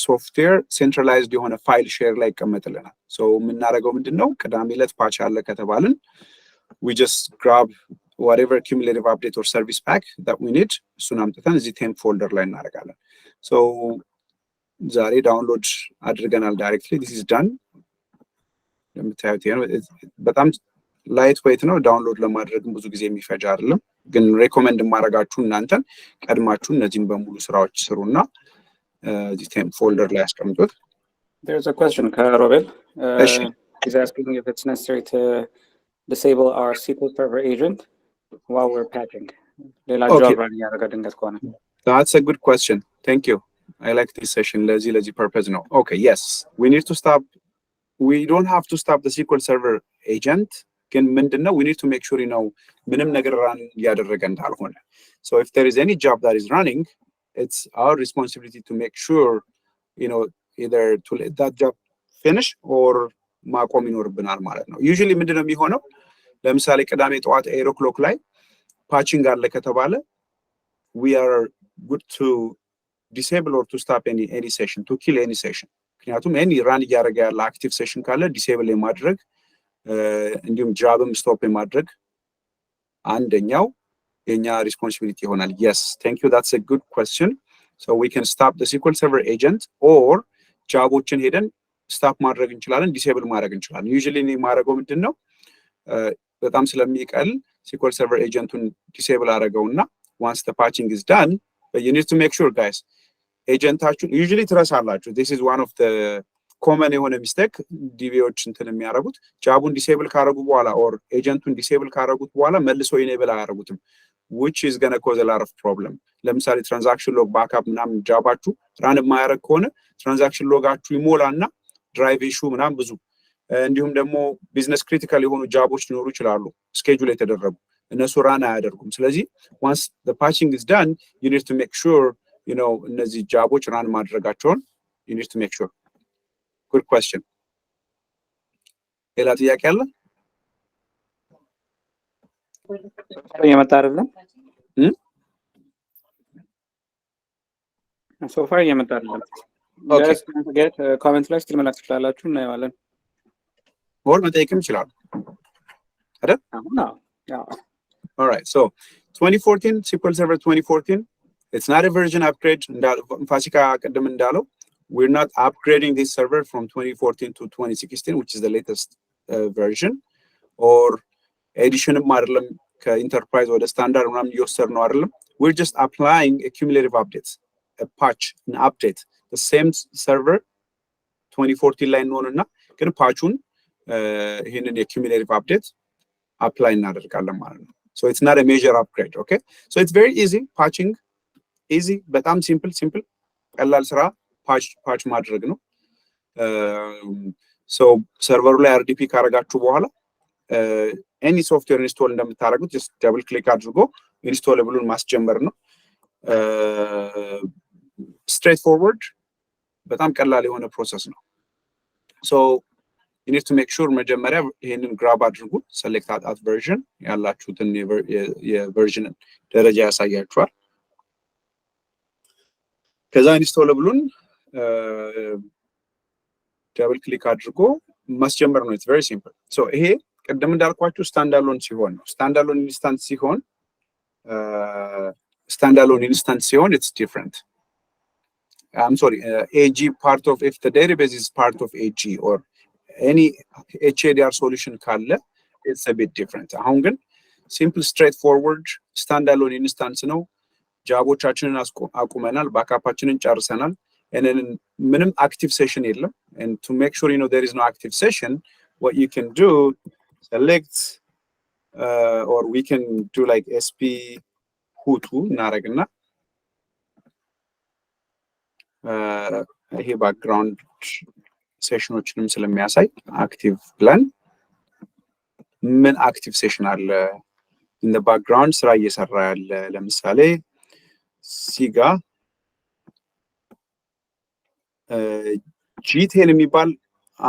ሶፍትዌር ሴንትራላይዝድ የሆነ ፋይል ሼር ላይ ይቀመጥልናል so የምናደርገው ምንድነው ቅዳሜ ዕለት ፓች አለ ከተባልን we just grab whatever cumulative update or service pack that we need እሱን አምጥተን እዚህ temp folder ላይ እናደርጋለን so ዛሬ ዳውንሎድ አድርገናል directly this is done ለምታዩት ነው በጣም ላይት ዌይት ነው ዳውንሎድ ለማድረግ ብዙ ጊዜ የሚፈጅ አይደለም ግን ሬኮመንድ ማረጋችሁ እናንተን ቀድማችሁ እነዚህን በሙሉ ስራዎች ስሩና this temp folder ላይ አስቀምጡት There's a question Robel he's asking if it's necessary to disable our SQL Server agent while we're patching ሌላ job running ያደረገ ድንገት ከሆነ That's a good question thank you I like this session ለዚህ purpose ነው okay yes we don't have to stop the SQL Server agent ግን ምንድነው we need to make sure ምንም ነገር run ያደረገ እንዳልሆነ so if there is any job that is running it's our responsibility to make sure either to let that job finish or ማቆም ይኖርብናል ማለት ነው ዩዥሊ ምንድነው የሚሆነው ለምሳሌ ቅዳሜ ጠዋት 8 o'clock ላይ ፓቺንግ አለ ከተባለ we are good to disable or to stop any session to kill any session ምክንያቱም any run እያደረገ ያለ active session ካለ disable የማድረግ እንዲሁም ጃብም ስቶፕ የማድረግ አንደኛው የኛ responsibility ይሆናል yes thank you that's a good question so we can stop the SQL server agent or ጃቦችን ሄደን ስታፕ ማድረግ እንችላለን ዲሴብል ማድረግ እንችላለን usually እኔ ማድረገው ምንድነው በጣም ስለሚቀል SQL server agentን ዲሴብል አደረገውና once the patching is done but you need to make sure guys agentaችሁ usually ትረሳላችሁ this is one of the common የሆነ mistake ዲቪዎች እንትን የሚያደርጉት ጃቡን ዲሴብል ካደረጉ በኋላ or agentን ዲሴብል ካደረጉት በኋላ መልሶ ኢኔብል አያደርጉትም which is going to cause a lot of problem ለምሳሌ transaction log backup ምናምን ጃባችሁ ራን የማያደርግ ከሆነ transaction logaችሁ ይሞላና drive issue ምናምን ብዙ እንዲሁም ደግሞ ቢዝነስ ክሪቲካል የሆኑ ጃቦች ሊኖሩ ይችላሉ ስኬጁል የተደረጉ እነሱ ራን አያደርጉም ስለዚህ once the patching is done you need to make sure you know እነዚህ ጃቦች ራን ማድረጋቸውን you need to make sure good question ሌላ ጥያቄ አለ የመጣ አይደለም so far የመጣ አይደለም okay get comment ላይ still መላክ ትችላላችሁ እናየዋለን or መጠየቅም ይችላል አይደል አሁን all right so 2014 SQL Server 2014 it's not a version upgrade Fasika ቀደም እንዳለው we're not upgrading this server from 2014 to 2016 which is the latest version or edition አይደለም ከኢንተርፕራይዝ ወደ ስታንዳርድ ምናምን እየወሰድ ነው አይደለም we're just applying a cumulative updates a patch an update the same server 2014 ላይ ነውና ግን ፓቹን ይሄንን የcumulative update apply እናደርጋለን ማለት ነው so it's not a major upgrade okay so it's very easy patching easy በጣም simple ቀላል ስራ patch ማድረግ ነው so ሰርቨሩ ላይ RDP ካረጋችሁ በኋላ any software install እንደምታደርጉት just double click አድርጎ ኢንስቶለብሉን ማስጀመር ነው straight forward በጣም ቀላል የሆነ ፕሮሰስ ነው so you need to make sure መጀመሪያ ይሄንን grab አድርጉ select at version ያላችሁትን የቨርዥን ደረጃ ያሳያችኋል ከዛ ኢንስቶለብሉን double click አድርጎ ማስጀመር ነው it's very simple so ይሄ ቀደም እንዳልኳችሁ ስታንዳሎን ሲሆን ነው ስታንዳሎን ኢንስታንስ ሲሆን it's different I'm sorry AG part of if the database is part of AG or any HADR solution ካለ it's a bit different አሁን ግን simple straightforward standalone instance ነው ጃቦቻችንን አቁመናል ባካፓችንን ጨርሰናል and then ምንም active session የለም and to make sure you know there is no active session what you can do select or we can do like sp who2 እናረግና ይሄ ባክግራውንድ ሴሽኖችንም ስለሚያሳይ አክቲቭ ብለን ምን አክቲቭ ሴሽን አለ in the background ስራ እየሰራ ያለ ለምሳሌ ሲጋ G10 የሚባል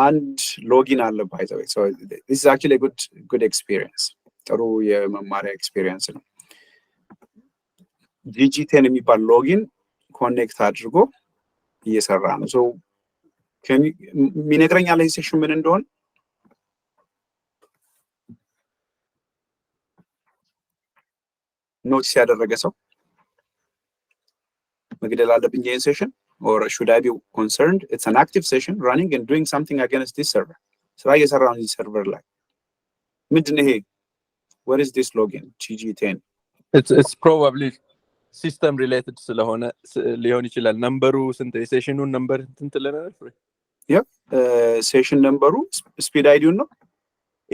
and login አለ by the way so this is actually a good experience ጥሩ የመማሪያ experience ነው G10 የሚባል login connect አድርጎ እየሰራ ነው so ሚነግረኛ ላይ ሴሽን ምን እንደሆነ ኖቲስ ያደረገ ሰው መግደል አለብኝ ይሄን ሴሽን or should I be concerned it's an active session running and doing something against this server ስራ እየሰራ ነው this server ላይ ምንድነው ይሄ what is this login G10 it's probably system related ስለሆነ ሊሆን ይችላል ነምበሩ ስንት የሴሽኑን ነምበር እንትን ትለናል yeah session ነምበሩ speed ID ነው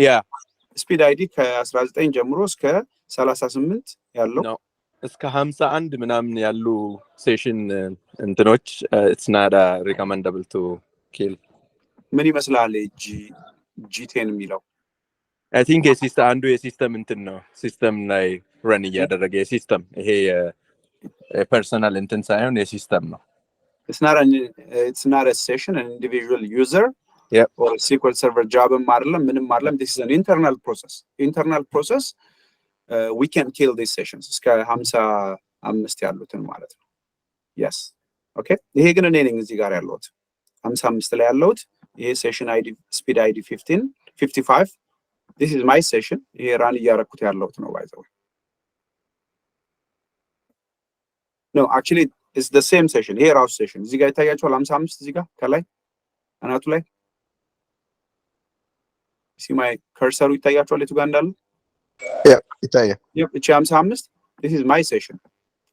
yeah speed ID ከ19 ጀምሮ እስከ 38 ያለው ነው እስከ 51 ምናምን ያሉ ሴሽን እንትኖች it's not recommendable to kill ምን ይመስላል G10 የሚለው I think አንዱ የሲስተም እንትን ነው ሲስተም ላይ run እያደረገ የሲስተም ይሄ personal እንትን ሳይሆን የሲስተም ነው it's not a session an individual user Yep. or SQL Server job ምንም this is an internal process. We can kill these sessions እስከ 55 ያሉትን ማለት ነው። yes okay ይሄ ግን እኔ ነኝ እዚህ ጋር ያለሁት 55 ላይ ያለሁት ይሄ session ID speed ID 55 this is my session ይሄ ራን እያረኩት ያለሁት ነው by the way no actually it's the same session ይሄ ራሱ session እዚህ ጋር ይታያችኋል 55 እዚህ ጋር ከላይ አናቱ ላይ see my cursor ይታያችኋል የቱ ጋር እንዳለ ይታያል እቺ 55 this is my session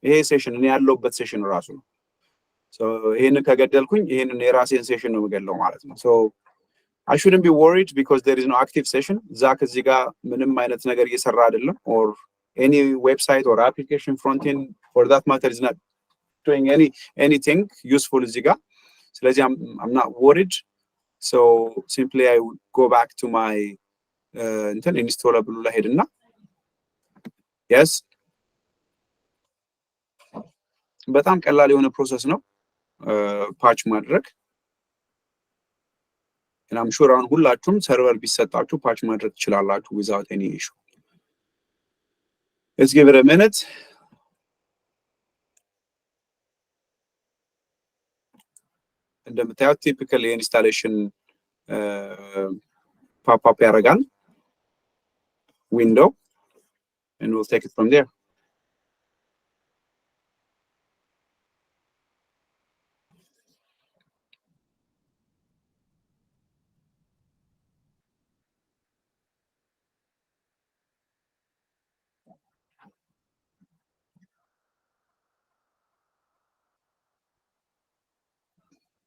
ይሄ session እኔ ያለሁበት session ራሱ ነው so ይሄንን ከገደልኩኝ ይሄንን የራሴን session ነው የምገለው ማለት ነው so I shouldn't be worried because there is no active session ዛክ እዚህ ጋር ምንም አይነት ነገር እየሰራ አይደለም or any website or application front end for that matter is not doing anything useful እዚህ ጋር ስለዚህ I'm not worried so simply I would go back to my installable ላይ ሄድና yes በጣም ቀላል የሆነ ፕሮሰስ ነው ፓች ማድረግ and I'm sure አሁን ሁላችሁም ሰርቨር ቢሰጣችሁ ፓች ማድረግ ትችላላችሁ without any issue let's give it a minute እንደምታዩት typical installation pop up ያደርጋል window and we'll take it from there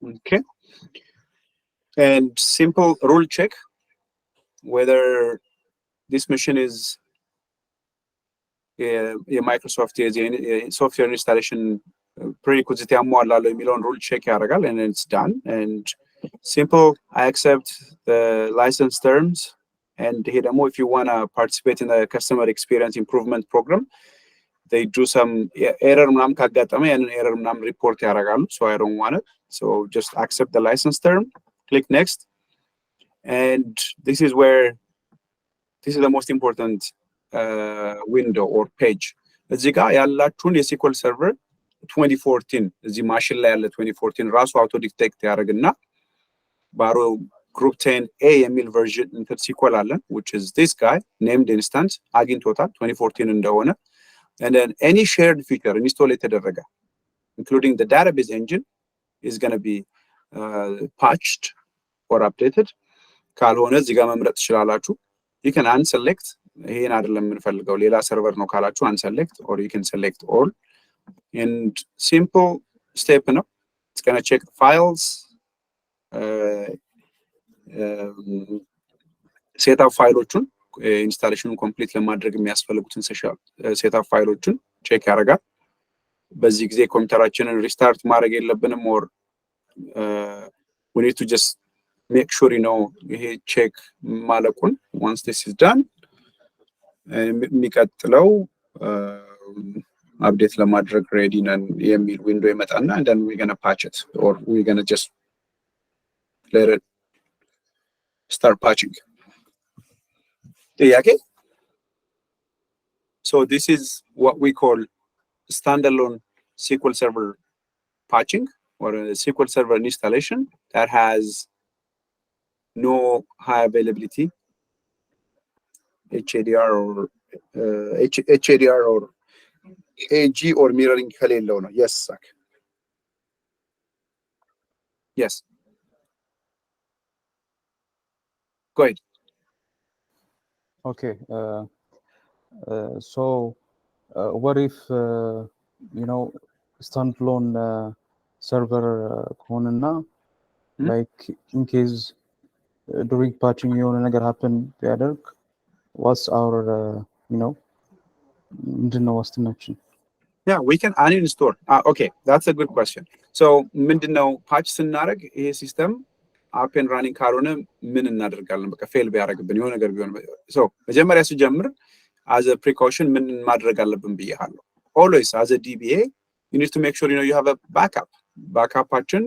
okay and simple rule check whether this machine is a Microsoft software installation prerequisite ያሟላለው የሚለውን rule check ያደርጋል and it's done and simple I accept the license terms and here ደግሞ if you want to participate in the customer experience improvement program they do some error ምናምን ካጋጠመ ያንን error ምናምን report ያደርጋሉ so I don't want it so just accept the license term click next and this is the most important window or page እዚህ ጋር ያላችሁን የSQL server 2014 እዚህ ማሽን ላይ ያለ 2014 ራሱ auto detect ያደርግና ባሮ group 10a የሚል version SQL አለን which is this guy named instance አግኝቶታል 2014 እንደሆነ and then any shared feature install የተደረገ including the database engine is going to be patched or updated ካልሆነ እዚህ ጋር መምረጥ ትችላላችሁ you can unselect ይሄን አይደለም የምንፈልገው ሌላ ሰርቨር ነው ካላችሁ unselect or you can select all and simple step ነው it's going to check the files setup ፋይሎቹን ኢንስታሌሽኑን ኮምፕሊት ለማድረግ የሚያስፈልጉትን ሴትአፕ ፋይሎችን ቼክ ያደርጋል በዚህ ጊዜ ኮምፒውተራችንን ሪስታርት ማድረግ የለብንም or we need to just make sure you know ይሄ ቼክ ማለቁን once this is done የሚቀጥለው አፕዴት ለማድረግ ሬዲ ነን የሚል ዊንዶው ይመጣና and then we're going to patch it or we're going to just let it start patching okay so this is what we call standalone SQL Server patching or a SQL Server installation that has no high availability HADR or AG or mirroring ከሌለው ነው yes Zach. yes go ahead okay so what if you know standalone server ከሆነና like in case during patching የሆነ ነገር happen ቢያደርግ what's our you know ምንድነው ዋስትናችን yeah we can uninstall okay that's a good question so ምንድነው patch ስናደርግ ይሄ ሲስተም up and running ካልሆነ ምን እናደርጋለን በቃ ፌል ቢያደርግብን የሆነ ነገር ቢሆን so መጀመሪያ ሲጀምር as a precaution ምን ማድረግ አለብን ብዬሃለሁ always as a DBA you need to make sure you know you have a backup አችን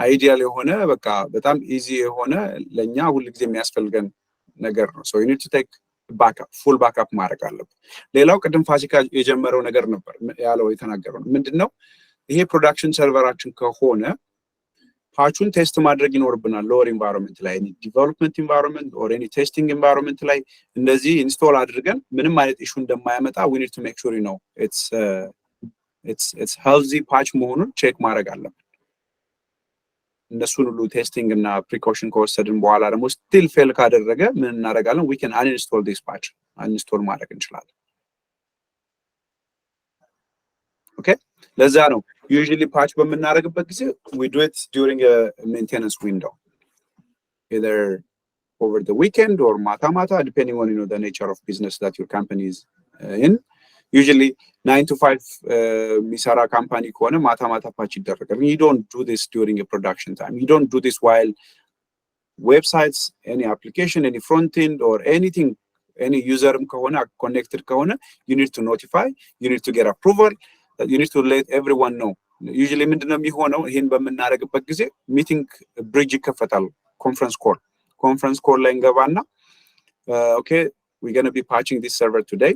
አይዲያል የሆነ በቃ በጣም ኢዚ የሆነ ለኛ ሁሉ ጊዜ የሚያስፈልገን ነገር ነው so you need to take backup full backup ማድረግ አለብን ሌላው ቅድም ፋሲካ የጀመረው ነገር ነበር ያለው የተናገረው ምንድነው ይሄ ፕሮዳክሽን ሰርቨራችን ከሆነ ፓቹን ቴስት ማድረግ ይኖርብናል ሎወር ኢንቫይሮንመንት ላይ any development environment or any testing environment ላይ እንደዚህ ኢንስቶል አድርገን ምንም አይነት ኢሹ እንደማያመጣ we need to make sure you know it's healthy patch መሆኑን ቼክ ማድረግ አለብን እነሱን ሁሉ ቴስቲንግ እና ፕሪኮሽን ከወሰድን በኋላ ደግሞ ስቲል ፌል ካደረገ ምን እናደርጋለን we can uninstall this patch uninstall ማድረግ እንችላለን ኦኬ ለዛ ነው usually patch በመናደርግበት ጊዜ we do it during a maintenance window either over the weekend or mata depending on you know the nature of business that your company is in usually 9 to 5 misara company ከሆነ mata patch ይደረጋል you don't do this during a production time you don't do this while websites any application any front end or anything any user ከሆነ connected ከሆነ you need to notify you need to get approval you need to let everyone know usually ምንድነው የሚሆነው ይሄን በመናረግበት ጊዜ meeting bridge ይከፈታል conference call ላይ እንገባና okay we're going to be patching this server today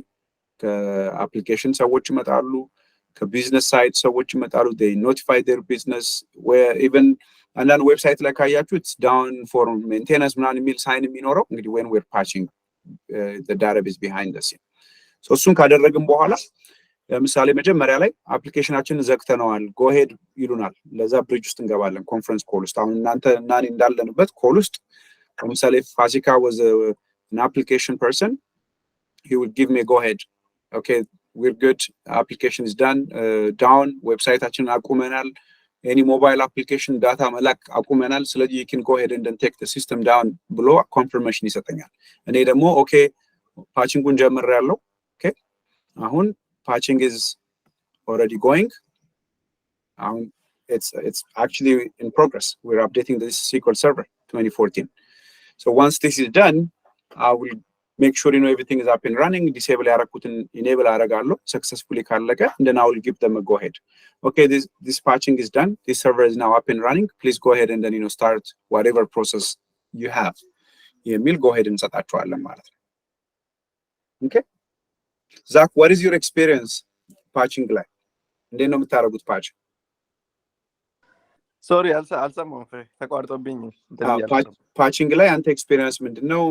ከአፕሊኬሽን ሰዎች ይመጣሉ ከቢዝነስ ሳይት ሰዎች ይመጣሉ they notify their business where even አንዳንድ ዌብሳይት ላይ ካያችሁ it's down for maintenance ምናምን የሚል ሳይን የሚኖረው እንግዲህ when we're patching the database behind the scene so እሱን ካደረግን በኋላ ለምሳሌ መጀመሪያ ላይ አፕሊኬሽናችንን ዘግተነዋል go ahead ይሉናል ለዛ ብሪጅ ውስጥ እንገባለን ኮንፈረንስ ኮል ውስጥ አሁን እናንተ እና እኔ እንዳለንበት ኮል ውስጥ ለምሳሌ ፋሲካ was an application person he would give me a go ahead okay we're good application is done down websiteaችን አቁመናል any mobile application data መላክ አቁመናል ስለዚህ you can go ahead and then take the system down ብሎ confirmation ይሰጠኛል እኔ ደግሞ okay patching-ን ጀምሬያለሁ okay አሁን patching is already going it's actually in progress we're updating this SQL server 2014 so once this is done I will make sure you know everything is up and running disable ያረኩትን enable አረጋለሁ successfully ካለቀ and then I will give them a go ahead okay this patching is done this server is now up and running please go ahead and then you know start whatever process you have የሚል go ahead እንሰጣቸዋለን ማለት ነው okay Zach what is your experience patching ላይ እንዴት ነው የምታረጉት patch ሶሪ አልሰማሁም ተቋርጦብኝ patching ላይ አንተ ኤክስፒሪየንስ ምንድነው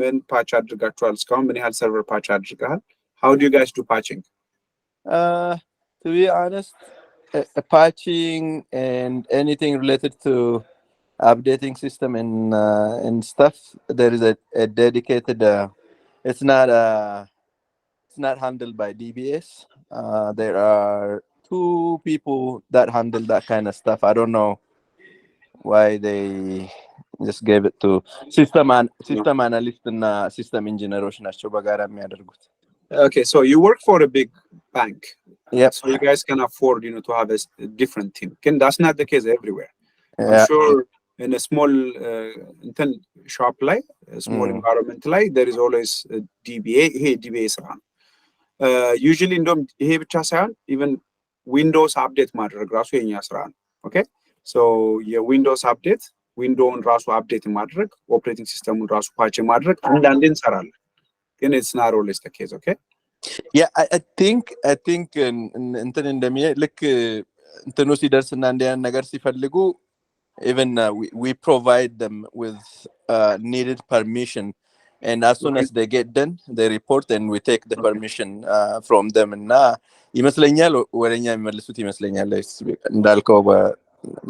ምን patch አድርጋችኋል እስካሁን ምን ያህል ሰርቨር patch አድርጋሃል how do you guys do patching to be honest patching and anything related to updating system and stuff there is a dedicated it's not handled by DBS there are 2 people that handle that kind of stuff I don't know why they just gave it to system analyst and system engineers ናቸው በጋራ የሚያደርጉት okay so you work for a big bank yeah so you guys can afford you know to have a different team that's not the case everywhere I'm sure in a small shop like a small environment like there is always a DBA hey DBA ስራ usually እንደውም ይሄ ብቻ ሳይሆን even Windows update ማድረግ ራሱ የኛ ስራ ነው okay so የዊንዶውስ አፕዴት ዊንዶውን ራሱ አፕዴት ማድረግ ኦፕሬቲንግ ሲስተሙን ራሱ ፓች ማድረግ አንዳንዴ እንሰራለን ግን it's not always the case okay yeah I think እንትን እንደሚያ ልክ እንትኑ ሲደርስና አንዳንድ ነገር ሲፈልጉ even we provide them with needed permission and as soon as they get done they report and we take the permission from them እና ይመስለኛል ወደኛ የሚመልሱት ይመስለኛል እንዳልከው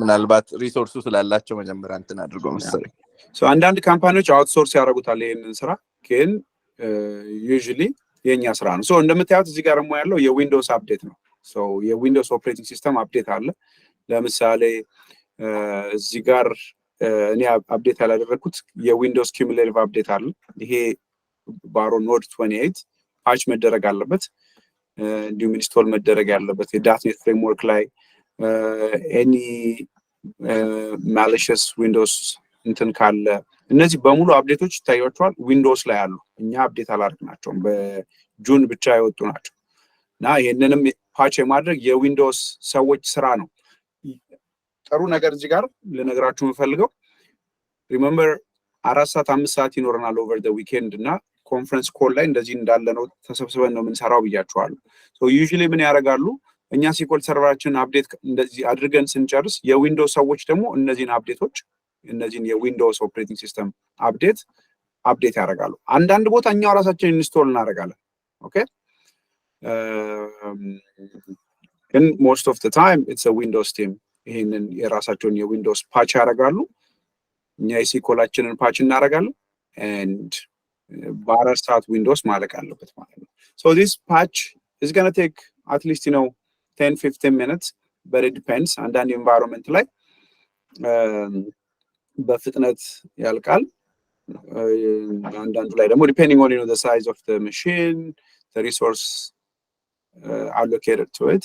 ምናልባት ሪሶርሱ ስላላቸው መጀመሪያ እንትን አድርጎ መሰለኝ so አንዳንድ ካምፓኒዎች አውትሶርስ ያደርጉታል ይሄንን ስራ ግን usually የኛ ስራ ነው so እንደምታዩት እዚህ ጋር ደግሞ ያለው የዊንዶውስ አፕዴት ነው so የዊንዶውስ ኦፕሬቲንግ ሲስተም አፕዴት አለ ለምሳሌ እዚህ ጋር እኔ አፕዴት ያላደረኩት የዊንዶውስ cumulative አፕዴት አለ ይሄ ባሮ ኖድ 28 ፓች መደረግ አለበት እንዲሁም ኢንስቶል መደረግ ያለበት የዳትኔት ፍሬምወርክ ላይ any malicious windows እንትን ካለ እነዚህ በሙሉ አፕዴቶች ታያዩዋል ዊንዶውስ ላይ አሉ እኛ አፕዴት አላደረግናቸውም በጁን ብቻ ያወጡ ናቸው እና ይሄንንም ፓች የማድረግ የዊንዶውስ ሰዎች ስራ ነው ጥሩ ነገር እዚህ ጋር ልነግራችሁ የምፈልገው ሪሜምበር 4 ሰዓት 5 ሰዓት ይኖርናል ኦቨር ዘ ዊኬንድ እና ኮንፈረንስ ኮል ላይ እንደዚህ እንዳለ ነው ተሰብስበን ነው የምንሰራው ብያችኋለሁ። ሶ ዩዥሊ ምን ያደርጋሉ እኛ ሲኮል ሰርቨራችን አፕዴት እንደዚህ አድርገን ስንጨርስ የዊንዶውስ ሰዎች ደግሞ እነዚህን የዊንዶውስ ኦፕሬቲንግ ሲስተም አፕዴት ያደርጋሉ። አንዳንድ ቦታ እኛው ራሳችን ኢንስቶል እናደርጋለን። ኦኬ ግን most of the time it's a Windows team ይሄንን የራሳቸውን የዊንዶውስ ፓች ያደርጋሉ። እኛ የሲኮላችንን ፓች እናደርጋለን and በ4 ሰዓት ዊንዶውስ ማለቅ አለበት ማለት ነው። So this patch is going to take at least 10-15 minutes but it depends አንዳንድ environment ላይ በፍጥነት ያልቃል። አንዳንዱ ላይ ደግሞ depending on the size of the machine, the resource allocated to it,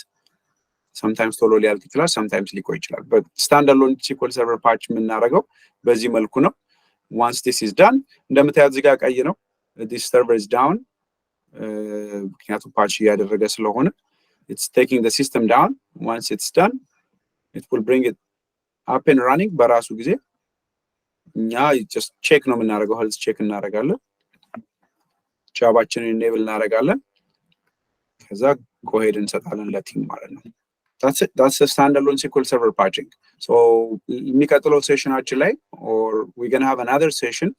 sometimes ቶሎ ሊያልቅ ይችላል, sometimes ሊቆይ ይችላል። but standalone SQL server patch የምናደርገው በዚህ መልኩ ነው። once this is done እንደምታዩት እዚህ ጋር ቀይ ነው, this server is down ምክንያቱም patch እያደረገ ስለሆነ it's taking the system down. Once it's done it will bring it up and running በራሱ ጊዜ እኛ just check ነው የምናደርገው, health check እናደርጋለን, ጃባችንን enable እናደርጋለን, ከዛ go ahead እንሰጣለን ለቲም ማለት ነው። That's a standalone SQL server patching. So የሚቀጥለው ሴሽናችን ላይ or we're going to have another session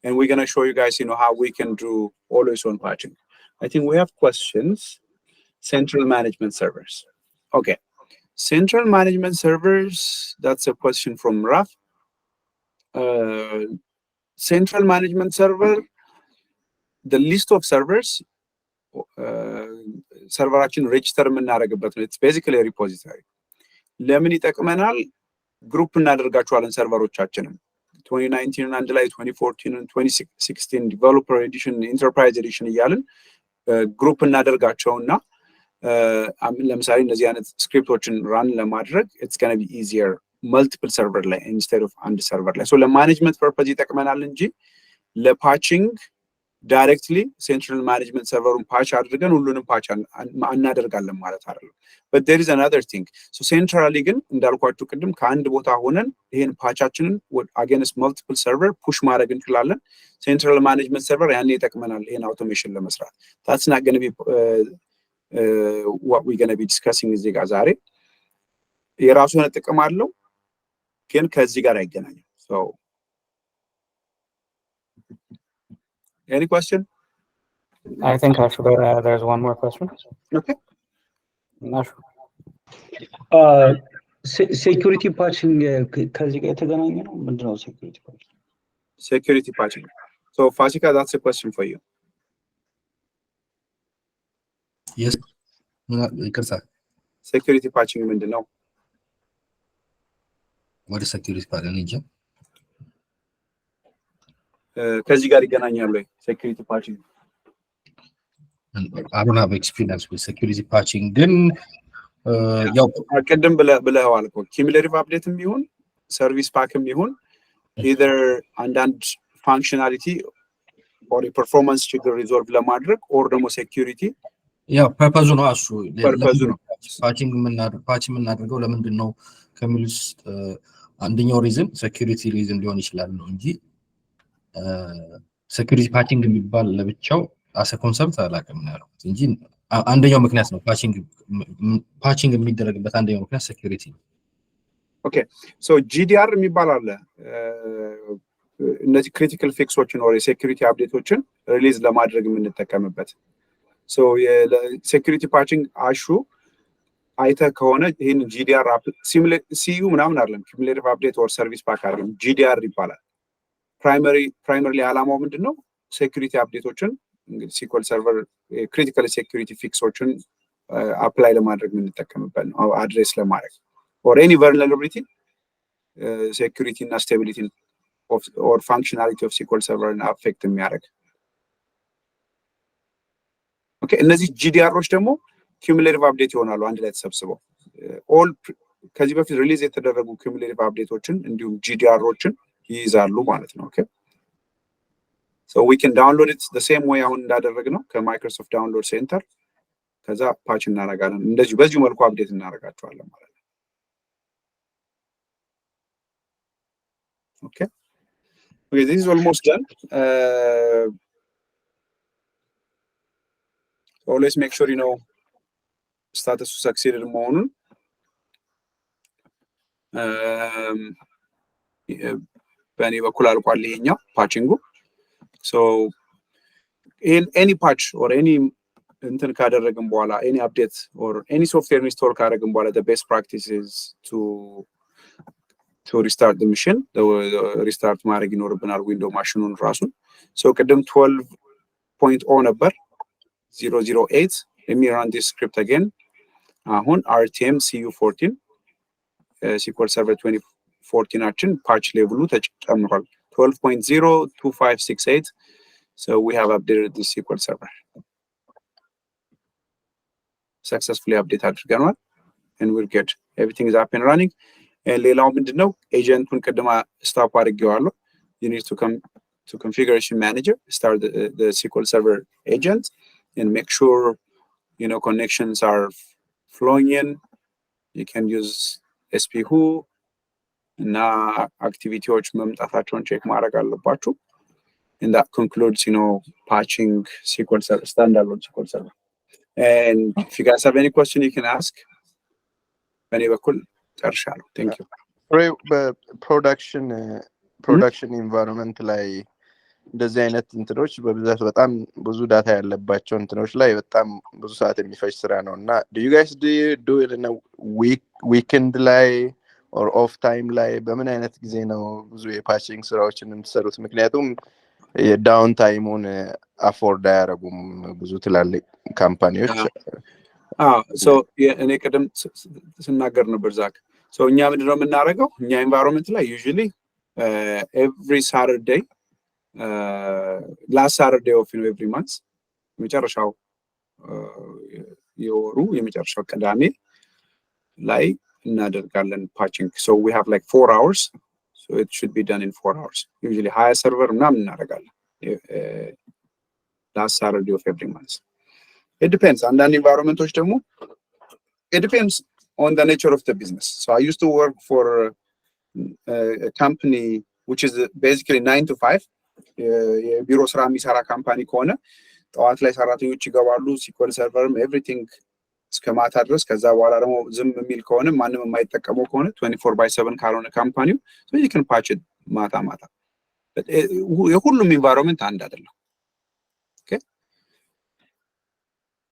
and we're going to show you guys how we can do always on patching. I think we have questions. Central management servers. Okay, central management servers, that's a question from Raf. Central management server, the list of servers serveraችን register የምናደርግበት ነው. It's basically a repository. ለምን ይጠቅመናል? ግሩፕ እናደርጋቸዋለን ሰርቨሮቻችንን 2019 አንድ ላይ 2014 2016 developer edition enterprise edition እያልን ግሩፕ እናደርጋቸውና ለምሳሌ እነዚህ አይነት ስክሪፕቶችን ራን ለማድረግ it's going to be easier multiple server ላይ instead of አንድ server ላይ. so ለማኔጅመንት ፐርፐዝ ይጠቅመናል እንጂ ለፓቺንግ ዳይሬክትሊ ሴንትራል ማኔጅመንት ሰርቨሩን ፓች አድርገን ሁሉንም ፓች እናደርጋለን ማለት አይደለም። but there is another thing. so centrally ግን እንዳልኳችሁ ቅድም ከአንድ ቦታ ሆነን ይሄን ፓቻችንን against multiple server push ማድረግ እንችላለን። ሴንትራል ማኔጅመንት ሰርቨር ያኔ ይጠቅመናል ይሄን አውቶሜሽን ለመስራት። that's not going to be what we're going to be discussing እዚህ ጋር ዛሬ። የራሱ የሆነ ጥቅም አለው ግን ከዚህ ጋር አይገናኝም። so any question? I think actually there's one more question. Okay. Not sure. Security patching ከዚህ ጋር የተገናኘ ነው? ምንድነው security patching? Security patching. So Fasika, that's a question for you. Yes. ይቅርታ Security patching ምንድነው? what is security patching እንጂ ከዚህ ጋር ይገናኛል ወይ security patching? I don't have experience with security patching ግን ያው ቅድም ብለዋል እኮ cumulative updateም ቢሆን service packም ቢሆን either አንዳንድ functionality or performance ችግር resolve ለማድረግ or ደግሞ security ያው ፐርፐዙ ነው እሱ ፐርፐዙ ነው ፓች የምናደርገው ለምንድን ነው ከሚሉስ አንደኛው ሪዝን ሴኩሪቲ ሪዝን ሊሆን ይችላል ነው እንጂ ሴኩሪቲ ፓቺንግ የሚባል ለብቻው አሰ ኮንሰፕት አላውቅም ነው እንጂ አንደኛው ምክንያት ነው ፓቺንግ የሚደረግበት አንደኛው ምክንያት ሴኩሪቲ ነው። ኦኬ ሶ GDR የሚባል አለ እነዚህ ክሪቲካል ፊክሶችን ወይ ሴኩሪቲ አፕዴቶችን ሪሊዝ ለማድረግ የምንጠቀምበት ሶ የሴኩሪቲ ፓቺንግ አሹ አይተ ከሆነ ይሄን GDR ሲዩ ምናምን አይደለም cumulative update or service pack አይደለም GDR ይባላል። primarily ዓላማው ምንድነው ሴኩሪቲ አፕዴቶችን እንግዲህ SQL server critical security fixዎችን አፕላይ ለማድረግ የምንጠቀምበት ነው አድሬስ ለማድረግ or any vulnerability security እና stability or functionality of SQL server and affect የሚያደርግ ኦኬ እነዚህ GDRዎች ደግሞ cumulative update ይሆናሉ አንድ ላይ ተሰብስበው all ከዚህ በፊት ሪሊዝ የተደረጉ cumulative updateዎችን እንዲሁም GDRዎችን ይይዛሉ ማለት ነው። ኦኬ so we can download it the same way አሁን እንዳደረግነው ከማይክሮሶፍት ዳውንሎድ ሴንተር ከዛ ፓች እናደርጋለን እንደዚህ በዚህ መልኩ አፕዴት እናደርጋቸዋለን ማለት ነው። Okay. Okay, this is almost done. Always make sure you know status succeeded መሆኑን በእኔ በኩል አልቋል ይሄኛው ፓቺንጉ so in any patch or any እንትን ካደረግን በኋላ any update or any software install ካደረግን በኋላ the best practice is to restart the machine the restart ማድረግ ይኖርብናል ዊንዶው ማሽኑን ራሱን so ቅድም 12.0 ነበር 008 let me run this script again አሁን rtm cu14 SQL Server 2014 አችን patch level ተጨምሯል 12.02568 so we have updated the SQL Server successfully update አድርገናል and we're good everything is up and running and ሌላው ምንድነው ኤጀንቱን ቀድማ ስታፕ አድርጌዋለሁ you need to come to configuration manager start the SQL Server agent and make sure you know connections are flowing in you can use sp-who እና አክቲቪቲዎች መምጣታቸውን ቼክ ማድረግ አለባችሁ and that concludes you know patching SQL Server standalone SQL Server and if you guys have any question you can ask any በኩል ጨርሻለሁ thank you production environment ላይ እንደዚህ አይነት እንትኖች በብዛት በጣም ብዙ ዳታ ያለባቸው እንትኖች ላይ በጣም ብዙ ሰዓት የሚፈጅ ስራ ነውና do you guys do it in a weekend ላይ or off time ላይ በምን አይነት ጊዜ ነው ብዙ የፓቺንግ ስራዎችን የምትሰሩት ምክንያቱም የዳውን ታይሙን አፎርድ አያረጉም ብዙ ትላልቅ ካምፓኒዎች so እኔ ቀደም ስናገር ነበር ዛክ so እኛ ምንድነው የምናደርገው እኛ environment ላይ usually every Saturday last Saturday of you know, every month የመጨረሻው የወሩ የመጨረሻው ቅዳሜ ላይ እናደርጋለን patching so we have like 4 hours so it should be done in 4 hours usually higher server ምናምን እናደርጋለን last Saturday of every month it depends አንዳንድ environmenቶች ደግሞ it depends on the nature of the business so I used to work for a company which is basically 9 to 5 የቢሮ ስራ የሚሰራ ካምፓኒ ከሆነ ጠዋት ላይ ሰራተኞች ይገባሉ SQL Server everything እስከ ማታ ድረስ ከዛ በኋላ ደግሞ ዝም የሚል ከሆነ ማንንም የማይጠቀመው ከሆነ 24/7 ካልሆነ ካምፓኒው so you can patch it ማታ የሁሉም environment አንድ አይደለም